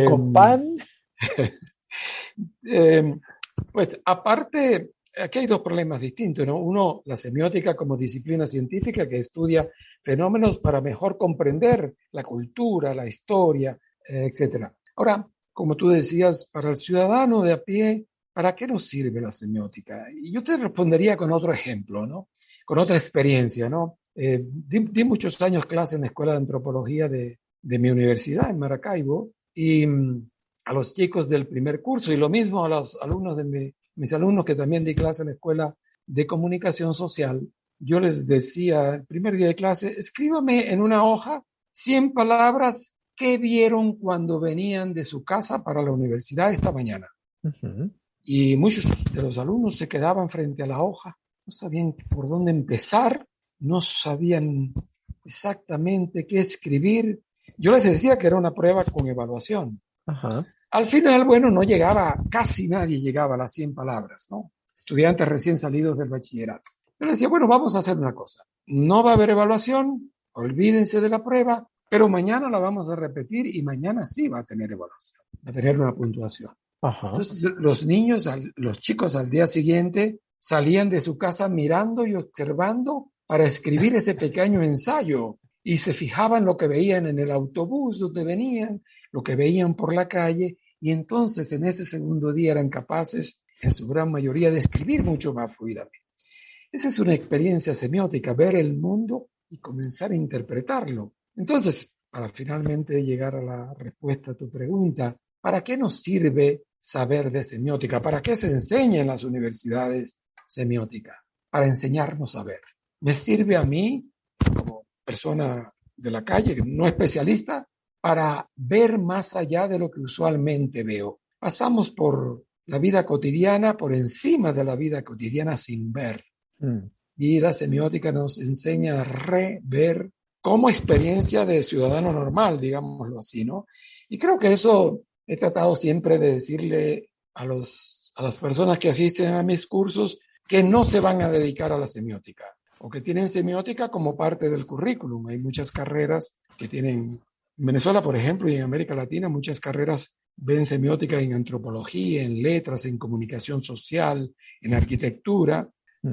¿Con pan? Pues aparte, aquí hay 2 problemas distintos, ¿no? Uno, la semiótica como disciplina científica que estudia fenómenos para mejor comprender la cultura, la historia, etc. Ahora, como tú decías, para el ciudadano de a pie, ¿para qué nos sirve la semiótica? Y yo te respondería con otro ejemplo, ¿no? Con otra experiencia, ¿no? Di muchos años clase en la Escuela de Antropología de mi universidad en Maracaibo y a los chicos del primer curso y lo mismo a los alumnos de mis alumnos que también di clase en la Escuela de Comunicación Social. Yo les decía el primer día de clase, escríbame en una hoja 100 palabras que vieron cuando venían de su casa para la universidad esta mañana. Uh-huh. Y muchos de los alumnos se quedaban frente a la hoja, no sabían por dónde empezar, no sabían exactamente qué escribir. Yo les decía que era una prueba con evaluación. Uh-huh. Al final, bueno, casi nadie llegaba a las 100 palabras, ¿no? Estudiantes recién salidos del bachillerato. Yo les decía, bueno, vamos a hacer una cosa. No va a haber evaluación, olvídense de la prueba, pero mañana la vamos a repetir y mañana sí va a tener evaluación, va a tener una puntuación. Uh-huh. Entonces, los chicos al día siguiente salían de su casa mirando y observando para escribir ese pequeño ensayo y se fijaban lo que veían en el autobús donde venían, lo que veían por la calle y entonces en ese segundo día eran capaces en su gran mayoría, de escribir mucho más fluidamente. Esa es una experiencia semiótica, ver el mundo y comenzar a interpretarlo. Entonces, para finalmente llegar a la respuesta a tu pregunta, ¿para qué nos sirve saber de semiótica? ¿Para qué se enseña en las universidades semiótica? Para enseñarnos a ver. Me sirve a mí, como persona de la calle, no especialista, para ver más allá de lo que usualmente veo. Pasamos por la vida cotidiana, por encima de la vida cotidiana sin ver. Y la semiótica nos enseña a rever como experiencia de ciudadano normal, digámoslo así, ¿no? Y creo que eso he tratado siempre de decirle a las personas que asisten a mis cursos que no se van a dedicar a la semiótica o que tienen semiótica como parte del currículum. Hay muchas carreras que tienen, en Venezuela, por ejemplo, y en América Latina, muchas carreras ven semiótica en antropología, en letras, en comunicación social, en arquitectura,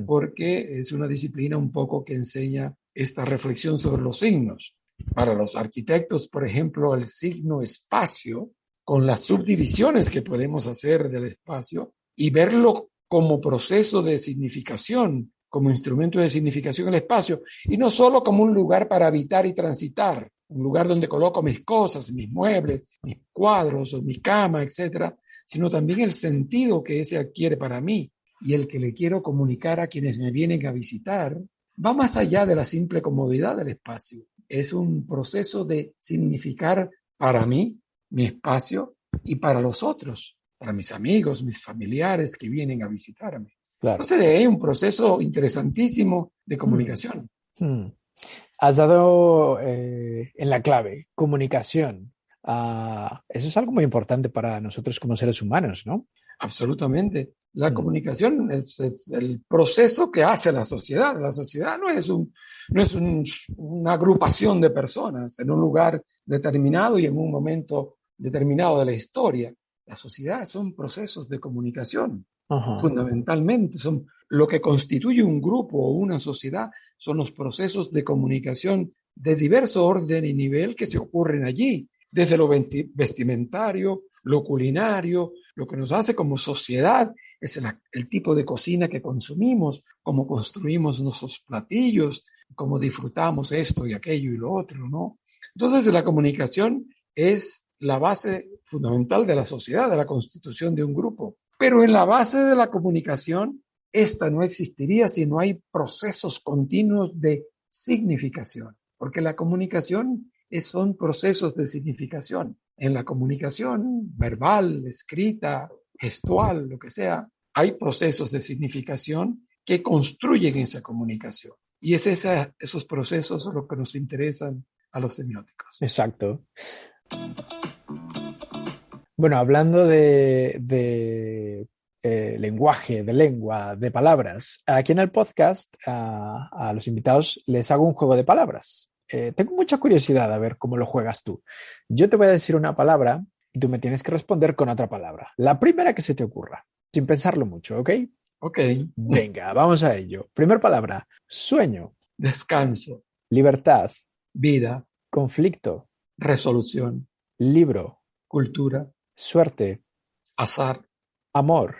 porque es una disciplina un poco que enseña esta reflexión sobre los signos. Para los arquitectos, por ejemplo, el signo espacio, con las subdivisiones que podemos hacer del espacio y verlo como proceso de significación, como instrumento de significación el espacio, y no solo como un lugar para habitar y transitar, un lugar donde coloco mis cosas, mis muebles, mis cuadros o mi cama, etcétera, sino también el sentido que ese adquiere para mí y el que le quiero comunicar a quienes me vienen a visitar, va más allá de la simple comodidad del espacio. Es un proceso de significar para mí, mi espacio, y para los otros, para mis amigos, mis familiares que vienen a visitarme. Claro. Entonces, hay un proceso interesantísimo de comunicación. Has dado en la clave, comunicación. Eso es algo muy importante para nosotros como seres humanos, ¿no? Absolutamente. La comunicación es el proceso que hace la sociedad. La sociedad no es una agrupación de personas en un lugar determinado y en un momento determinado de la historia. La sociedad son procesos de comunicación. Fundamentalmente, son lo que constituye un grupo o una sociedad, son los procesos de comunicación de diverso orden y nivel que se ocurren allí, desde lo vestimentario, lo culinario, lo que nos hace como sociedad es el tipo de cocina que consumimos, cómo construimos nuestros platillos, cómo disfrutamos esto y aquello y lo otro, ¿no? Entonces, la comunicación es la base fundamental de la sociedad, de la constitución de un grupo. Pero en la base de la comunicación, esta no existiría si no hay procesos continuos de significación, porque la comunicación son procesos de significación. En la comunicación verbal, escrita, gestual, lo que sea, hay procesos de significación que construyen esa comunicación. Y es esos procesos los que nos interesan a los semióticos. Exacto. Bueno, hablando de lenguaje, de lengua, de palabras, aquí en el podcast a los invitados les hago un juego de palabras. Tengo mucha curiosidad a ver cómo lo juegas tú. Yo te voy a decir una palabra y tú me tienes que responder con otra palabra. La primera que se te ocurra, sin pensarlo mucho, ¿ok? Ok. Venga, vamos a ello. Primera palabra, sueño. Descanso. Libertad. Vida. Conflicto. Resolución. Libro. Cultura. Suerte. Azar. Amor.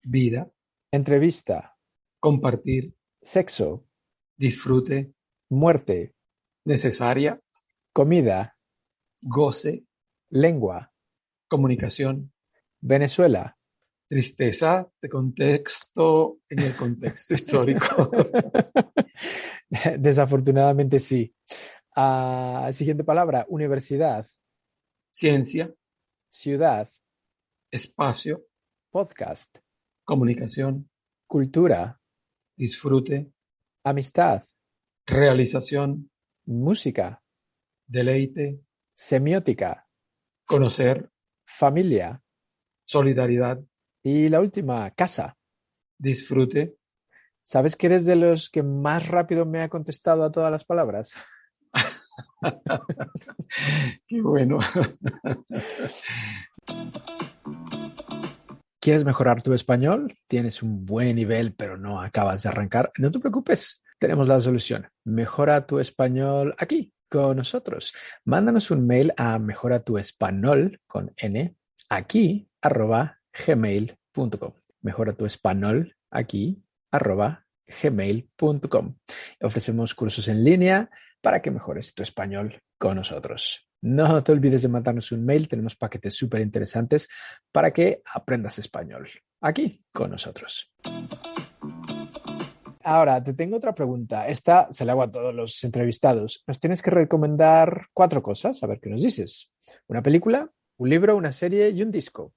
Vida. Entrevista. Compartir. Sexo. Disfrute. Muerte. Necesaria. Comida. Goce. Lengua. Comunicación. Venezuela. Tristeza de contexto en el contexto histórico. Desafortunadamente sí. Siguiente palabra, universidad. Ciencia. Ciudad. Espacio. Podcast. Comunicación. Cultura. Disfrute. Amistad. Realización. Música. Deleite. Semiótica. Conocer. Familia. Solidaridad. Y la última, casa. Disfrute. ¿Sabes que eres de los que más rápido me ha contestado a todas las palabras? Qué bueno. ¿Quieres mejorar tu español? ¿Tienes un buen nivel pero no acabas de arrancar? No te preocupes, tenemos la solución. Mejora tu español aquí, con nosotros. Mándanos un mail a mejoratuespanol, con n, aquí, @gmail.com. mejora tu español aquí, @gmail.com. Ofrecemos cursos en línea para que mejores tu español con nosotros. No te olvides de mandarnos un mail, tenemos paquetes súper interesantes para que aprendas español aquí con nosotros. Ahora, te tengo otra pregunta. Esta se la hago a todos los entrevistados. Nos tienes que recomendar 4 cosas, a ver qué nos dices. Una película, un libro, una serie y un disco.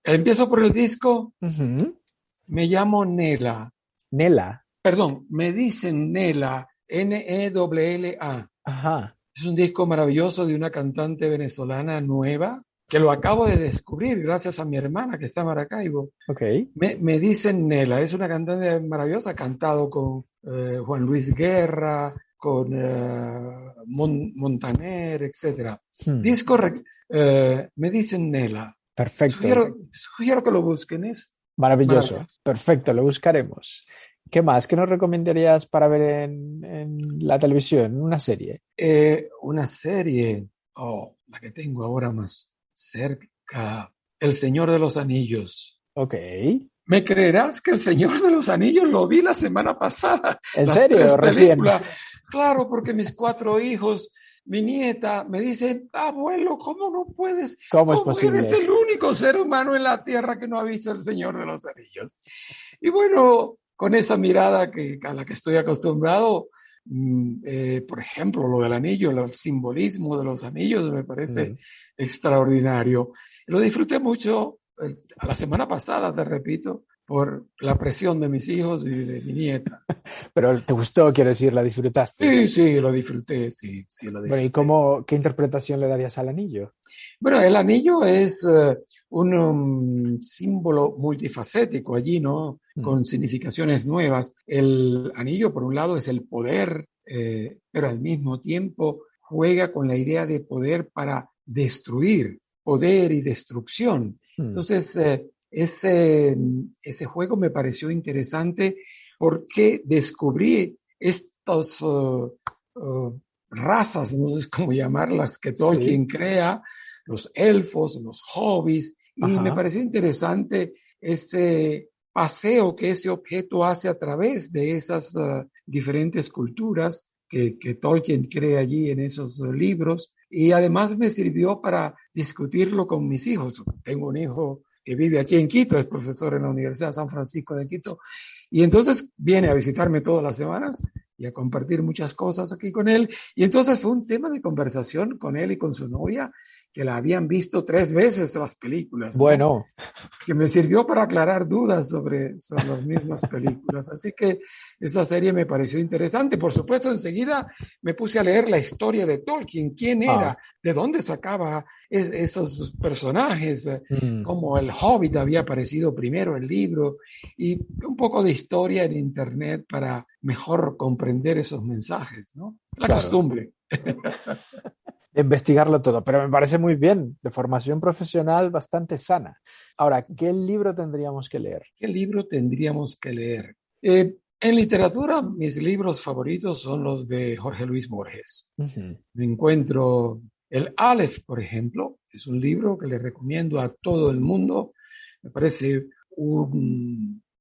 Empiezo por el disco. Uh-huh. Me llamo Nela. Nela. Perdón, me dicen Nela, Nella. Ajá. Es un disco maravilloso de una cantante venezolana nueva que lo acabo de descubrir gracias a mi hermana que está en Maracaibo. Ok. Me dicen Nela, es una cantante maravillosa, ha cantado con Juan Luis Guerra, con Montaner, etc. Disco, me dicen Nela. Perfecto. Sugiero que lo busquen. Es maravilloso. Perfecto, lo buscaremos. ¿Qué más? ¿Qué nos recomendarías para ver en la televisión? ¿Una serie? Una serie, la que tengo ahora más cerca, El Señor de los Anillos. Ok. ¿Me creerás que El Señor de los Anillos lo vi la semana pasada? ¿En serio? Recién. Claro, porque mis 4 hijos, mi nieta, me dicen, abuelo, ¿cómo no puedes? ¿Cómo es posible? Eres el único ser humano en la tierra que no ha visto El Señor de los Anillos. Y bueno, con esa mirada a la que estoy acostumbrado, por ejemplo, lo del anillo, el simbolismo de los anillos me parece extraordinario. Lo disfruté mucho a la semana pasada, te repito, por la presión de mis hijos y de mi nieta. Pero ¿te gustó? Quiero decir, ¿la disfrutaste? Sí, lo disfruté, sí, lo disfruté. Bueno, ¿y qué interpretación le darías al anillo? Bueno, el anillo es un símbolo multifacético allí, ¿no? Con significaciones nuevas. El anillo, por un lado, es el poder, pero al mismo tiempo juega con la idea de poder para destruir, poder y destrucción. Entonces, ese juego me pareció interesante porque descubrí estas razas, no sé cómo llamarlas, que Tolkien crea, los elfos, los hobbits, y me pareció interesante ese paseo que ese objeto hace a través de esas diferentes culturas que Tolkien crea allí en esos libros, y además me sirvió para discutirlo con mis hijos. Tengo un hijo que vive aquí en Quito, es profesor en la Universidad de San Francisco de Quito, y entonces viene a visitarme todas las semanas y a compartir muchas cosas aquí con él, y entonces fue un tema de conversación con él y con su novia, que la habían visto 3 veces las películas, ¿no? Bueno. Que me sirvió para aclarar dudas sobre las mismas películas. Así que esa serie me pareció interesante. Por supuesto, enseguida me puse a leer la historia de Tolkien. ¿Quién era? ¿De dónde sacaba esos personajes? Cómo el Hobbit había aparecido primero el libro. Y un poco de historia en Internet para mejor comprender esos mensajes, ¿no? La costumbre. Investigarlo todo, pero me parece muy bien, de formación profesional bastante sana. Ahora, ¿qué libro tendríamos que leer? ¿Qué libro tendríamos que leer? En literatura, mis libros favoritos son los de Jorge Luis Borges. Me encuentro el Aleph, por ejemplo, es un libro que le recomiendo a todo el mundo. Me parece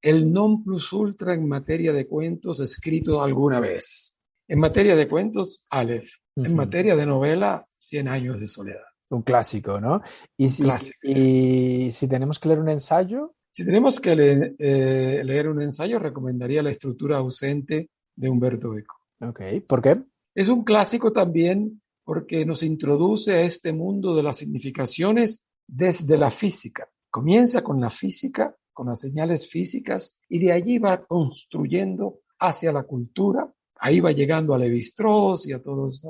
el non plus ultra en materia de cuentos escrito alguna vez. En materia de cuentos, Aleph. En materia de novela, 100 años de soledad. Un clásico, ¿no? Y si tenemos que leer un ensayo. Si tenemos que leer un ensayo, recomendaría La estructura ausente de Humberto Eco. Ok, ¿por qué? Es un clásico también porque nos introduce a este mundo de las significaciones desde la física. Comienza con la física, con las señales físicas, y de allí va construyendo hacia la cultura. Ahí va llegando a Lévi-Strauss y a todos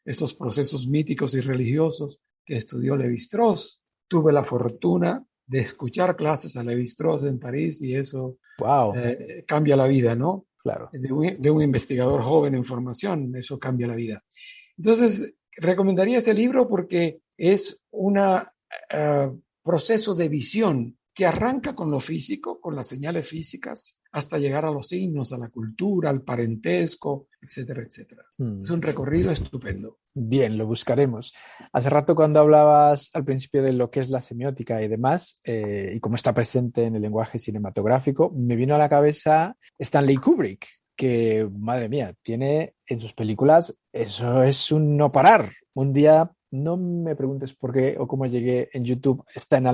esos procesos míticos y religiosos que estudió Lévi-Strauss. Tuve la fortuna de escuchar clases a Lévi-Strauss en París y eso cambia la vida, ¿no? Claro. De un investigador joven en formación, eso cambia la vida. Entonces, recomendaría ese libro porque es un proceso de visión que arranca con lo físico, con las señales físicas, hasta llegar a los signos, a la cultura, al parentesco, etcétera, etcétera. Es un recorrido estupendo. Bien, lo buscaremos. Hace rato cuando hablabas al principio de lo que es la semiótica y demás, y cómo está presente en el lenguaje cinematográfico, me vino a la cabeza Stanley Kubrick, que, madre mía, tiene en sus películas, eso es un no parar. Un día, no me preguntes por qué o cómo llegué en YouTube, está en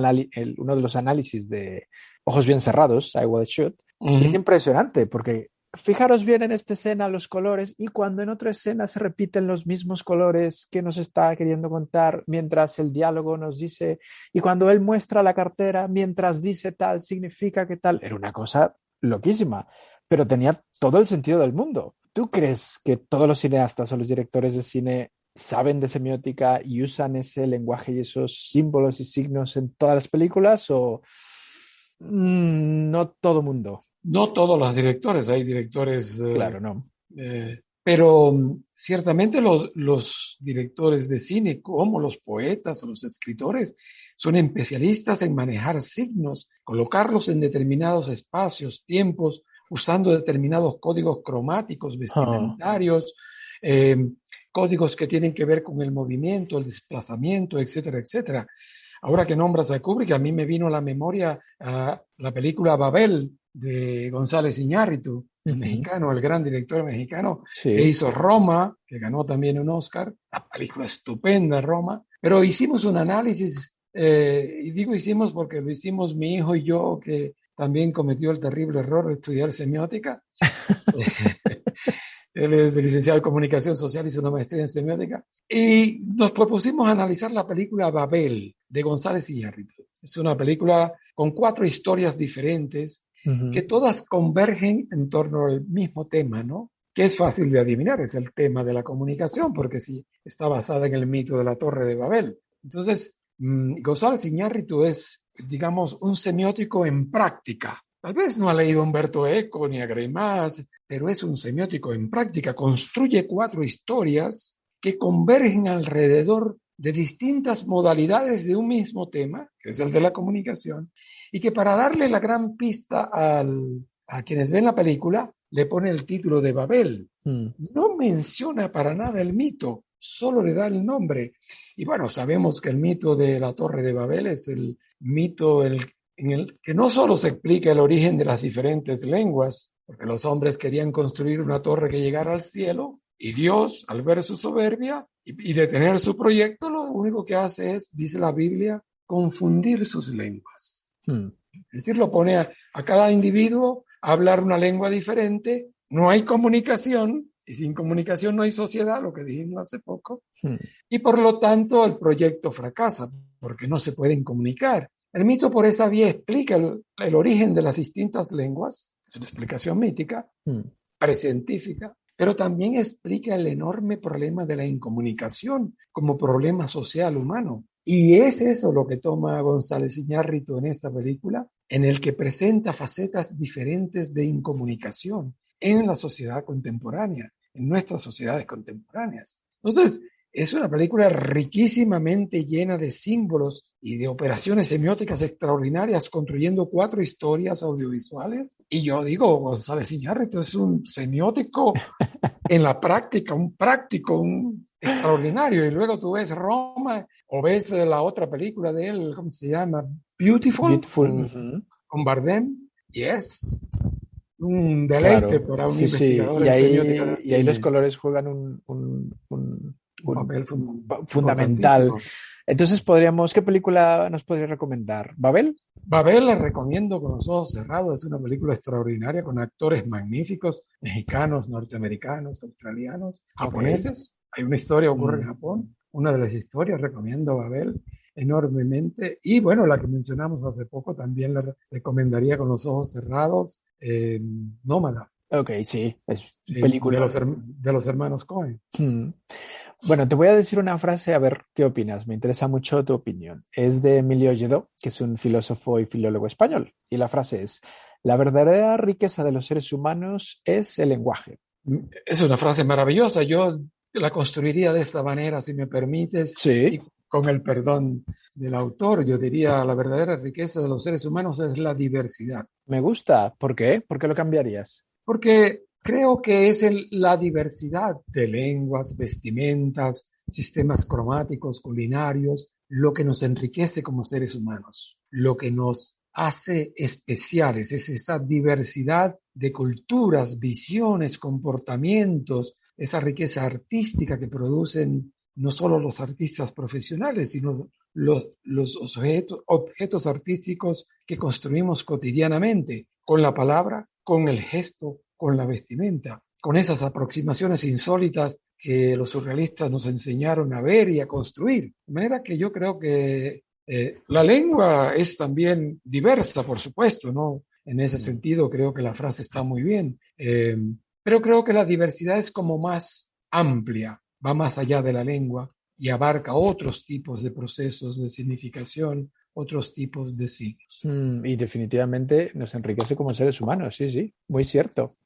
uno de los análisis de Ojos bien cerrados, I Will Shoot. Es impresionante porque fijaros bien en esta escena los colores y cuando en otra escena se repiten los mismos colores que nos está queriendo contar mientras el diálogo nos dice, y cuando él muestra la cartera mientras dice tal, significa que tal. Era una cosa loquísima, pero tenía todo el sentido del mundo. ¿Tú crees que todos los cineastas o los directores de cine saben de semiótica y usan ese lenguaje y esos símbolos y signos en todas las películas o no todo mundo? No todos los directores, hay directores, Claro, no. pero ciertamente los directores de cine, como los poetas o los escritores, son especialistas en manejar signos, colocarlos en determinados espacios, tiempos, usando determinados códigos cromáticos, vestimentarios, códigos que tienen que ver con el movimiento, el desplazamiento, etcétera, etcétera. Ahora que nombras a Kubrick, a mí me vino a la memoria la película Babel de González Iñárritu, el mexicano, el gran director mexicano, Sí. que hizo Roma, que ganó también un Oscar, la película estupenda, Roma, pero hicimos un análisis, y digo hicimos porque lo hicimos mi hijo y yo, que también cometió el terrible error de estudiar semiótica. Él es licenciado en Comunicación Social, hizo una maestría en semiótica. Y nos propusimos analizar la película Babel, de González Iñárritu. Es una película con 4 historias diferentes que todas convergen en torno al mismo tema, ¿no? Que es fácil de adivinar, es el tema de la comunicación, porque sí, está basada en el mito de la Torre de Babel. Entonces, González Iñárritu es, digamos, un semiótico en práctica. Tal vez no ha leído a Humberto Eco ni a Greimas, pero es un semiótico en práctica. Construye 4 historias que convergen alrededor de distintas modalidades de un mismo tema, que es el de la comunicación, y que para darle la gran pista a quienes ven la película, le pone el título de Babel. No menciona para nada el mito, solo le da el nombre. Y bueno, sabemos que el mito de la Torre de Babel es el mito en el que no solo se explica el origen de las diferentes lenguas, porque los hombres querían construir una torre que llegara al cielo, y Dios, al ver su soberbia y detener su proyecto, lo único que hace es, dice la Biblia, confundir sus lenguas. Es decir, lo pone a cada individuo a hablar una lengua diferente, no hay comunicación, y sin comunicación no hay sociedad, lo que dijimos hace poco, y por lo tanto el proyecto fracasa, porque no se pueden comunicar. El mito por esa vía explica el origen de las distintas lenguas, es una explicación mítica, precientífica, pero también explica el enorme problema de la incomunicación como problema social humano. Y es eso lo que toma González Iñárritu en esta película, en el que presenta facetas diferentes de incomunicación en la sociedad contemporánea, en nuestras sociedades contemporáneas. Entonces, es una película riquísimamente llena de símbolos y de operaciones semióticas extraordinarias, construyendo 4 historias audiovisuales. Y yo digo, González Iñárritu es un semiótico en la práctica, un práctico, un extraordinario. Y luego tú ves Roma o ves la otra película de él, ¿cómo se llama? Beautiful. Con Bardem. Y es un deleite para un investigador en semiótica del cine. Y ahí los colores juegan un papel fundamental. Entonces, ¿qué película nos podría recomendar? ¿Babel? Babel la recomiendo con los ojos cerrados. Es una película extraordinaria con actores magníficos, mexicanos, norteamericanos, australianos, japoneses. Hay una historia que ocurre en Japón. Una de las historias, recomiendo Babel enormemente. Y bueno, la que mencionamos hace poco también la recomendaría con los ojos cerrados, Nómada. Ok, sí, es película. De los hermanos Coen. Bueno, te voy a decir una frase a ver qué opinas. Me interesa mucho tu opinión. Es de Emilio Lledó, que es un filósofo y filólogo español. Y la frase es: la verdadera riqueza de los seres humanos es el lenguaje. Es una frase maravillosa. Yo la construiría de esta manera, si me permites. Sí. Y con el perdón del autor. Yo diría, la verdadera riqueza de los seres humanos es la diversidad. Me gusta. ¿Por qué? ¿Por qué lo cambiarías? Porque creo que es la diversidad de lenguas, vestimentas, sistemas cromáticos, culinarios, lo que nos enriquece como seres humanos, lo que nos hace especiales, es esa diversidad de culturas, visiones, comportamientos, esa riqueza artística que producen no solo los artistas profesionales, sino los objetos artísticos que construimos cotidianamente, con la palabra, con el gesto, con la vestimenta, con esas aproximaciones insólitas que los surrealistas nos enseñaron a ver y a construir. De manera que yo creo que la lengua es también diversa, por supuesto, ¿no? En ese sentido creo que la frase está muy bien, pero creo que la diversidad es como más amplia, va más allá de la lengua y abarca otros tipos de procesos de significación, otros tipos de signos. Y definitivamente nos enriquece como seres humanos, sí, sí, muy cierto.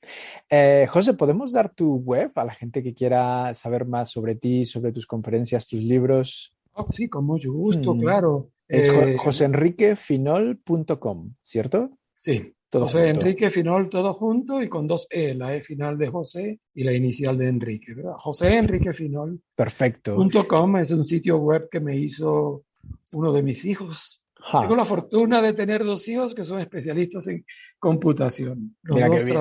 José, ¿podemos dar tu web a la gente que quiera saber más sobre ti, sobre tus conferencias, tus libros? Oh, sí, con mucho gusto, claro. Es joseenriquefinol.com, ¿cierto? Sí, Todo José junto. Enrique Finol, todo junto y con dos E, la E final de José y la inicial de Enrique, ¿verdad? Joseenriquefinol.com Perfecto. es un sitio web que me hizo uno de mis hijos. Tengo Ja, la fortuna de tener dos hijos que son especialistas en computación. Los mira qué dos bien.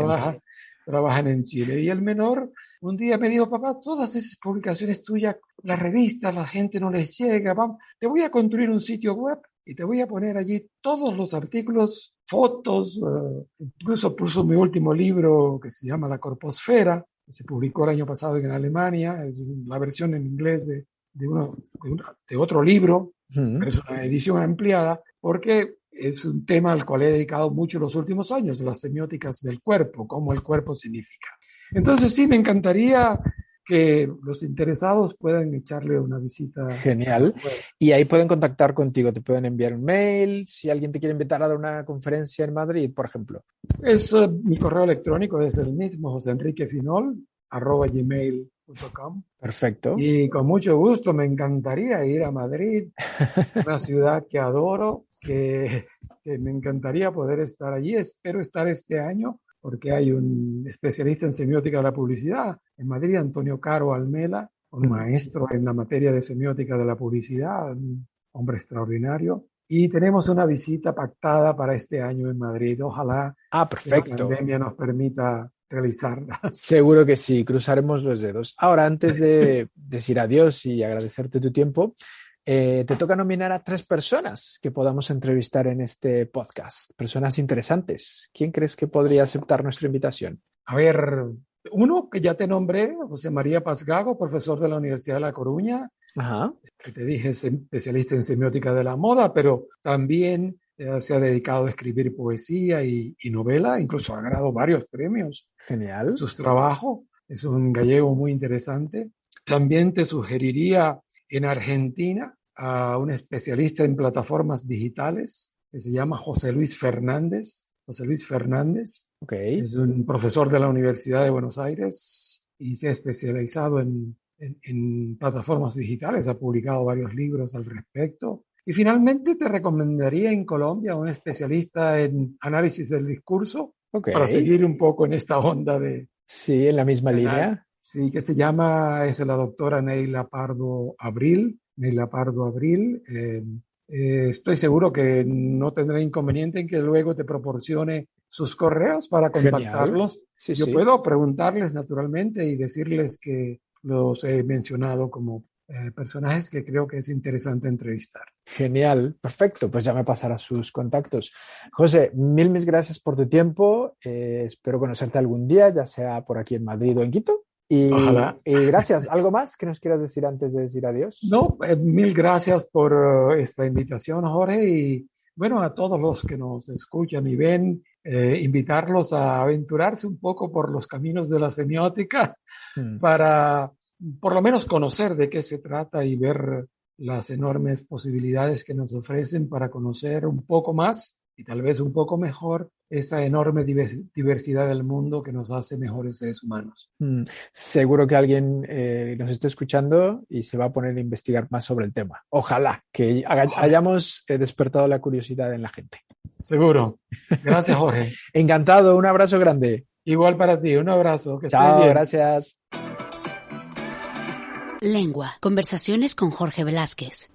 trabajan en Chile. Y el menor un día me dijo, papá, todas esas publicaciones tuyas, las revistas, la gente no les llega. Vamos, te voy a construir un sitio web y te voy a poner allí todos los artículos, fotos, incluso puso mi último libro que se llama La Corposfera, que se publicó el año pasado en Alemania, es la versión en inglés de otro libro, pero es una edición ampliada, porque es un tema al cual he dedicado mucho los últimos años, las semióticas del cuerpo, cómo el cuerpo significa. Entonces sí, me encantaría que los interesados puedan echarle una visita. Genial. Y ahí pueden contactar contigo, te pueden enviar un mail, si alguien te quiere invitar a dar una conferencia en Madrid, por ejemplo. Mi correo electrónico es el mismo, joseenriquefinol@gmail.com. Perfecto. Y con mucho gusto me encantaría ir a Madrid, una ciudad que adoro, que me encantaría poder estar allí. Espero estar este año porque hay un especialista en semiótica de la publicidad en Madrid, Antonio Caro Almela, un maestro en la materia de semiótica de la publicidad, un hombre extraordinario. Y tenemos una visita pactada para este año en Madrid. Ojalá que la Perfecto. pandemia nos permita realizarla. Seguro que sí, cruzaremos los dedos. Ahora, antes de decir adiós y agradecerte tu tiempo, te toca nominar a 3 personas que podamos entrevistar en este podcast, personas interesantes. ¿Quién crees que podría aceptar nuestra invitación? A ver, uno que ya te nombré, José María Pazgago, profesor de la Universidad de La Coruña, Ajá. que te dije es especialista en semiótica de la moda, pero también se ha dedicado a escribir poesía y novela, incluso ha ganado varios premios Genial. en sus trabajos. Es un gallego muy interesante. También te sugeriría en Argentina a un especialista en plataformas digitales que se llama José Luis Fernández. José Luis Fernández Ok. es un profesor de la Universidad de Buenos Aires y se ha especializado en plataformas digitales, ha publicado varios libros al respecto. Y finalmente te recomendaría en Colombia a un especialista en análisis del discurso para seguir un poco en esta onda de... Sí, en la misma línea. Sí, que se llama, es la doctora Neila Pardo Abril. Neila Pardo Abril. Estoy seguro que no tendré inconveniente en que luego te proporcione sus correos para contactarlos. Sí, Yo sí. puedo preguntarles naturalmente y decirles que los he mencionado como personajes que creo que es interesante entrevistar. Genial, perfecto, pues ya me pasará sus contactos. José, mil gracias por tu tiempo, espero conocerte algún día, ya sea por aquí en Madrid o en Quito. Ojalá. Y gracias. ¿Algo más que nos quieras decir antes de decir adiós? No, mil gracias por esta invitación, Jorge, y bueno, a todos los que nos escuchan y ven, invitarlos a aventurarse un poco por los caminos de la semiótica para por lo menos conocer de qué se trata y ver las enormes posibilidades que nos ofrecen para conocer un poco más y tal vez un poco mejor esa enorme diversidad del mundo que nos hace mejores seres humanos. Seguro que alguien nos está escuchando y se va a poner a investigar más sobre el tema. Ojalá que hayamos despertado la curiosidad en la gente. Seguro. Gracias, Jorge. Encantado, un abrazo grande. Igual para ti, un abrazo. Que estés Chao, bien. gracias. Lengua. Conversaciones con Jorge Velázquez.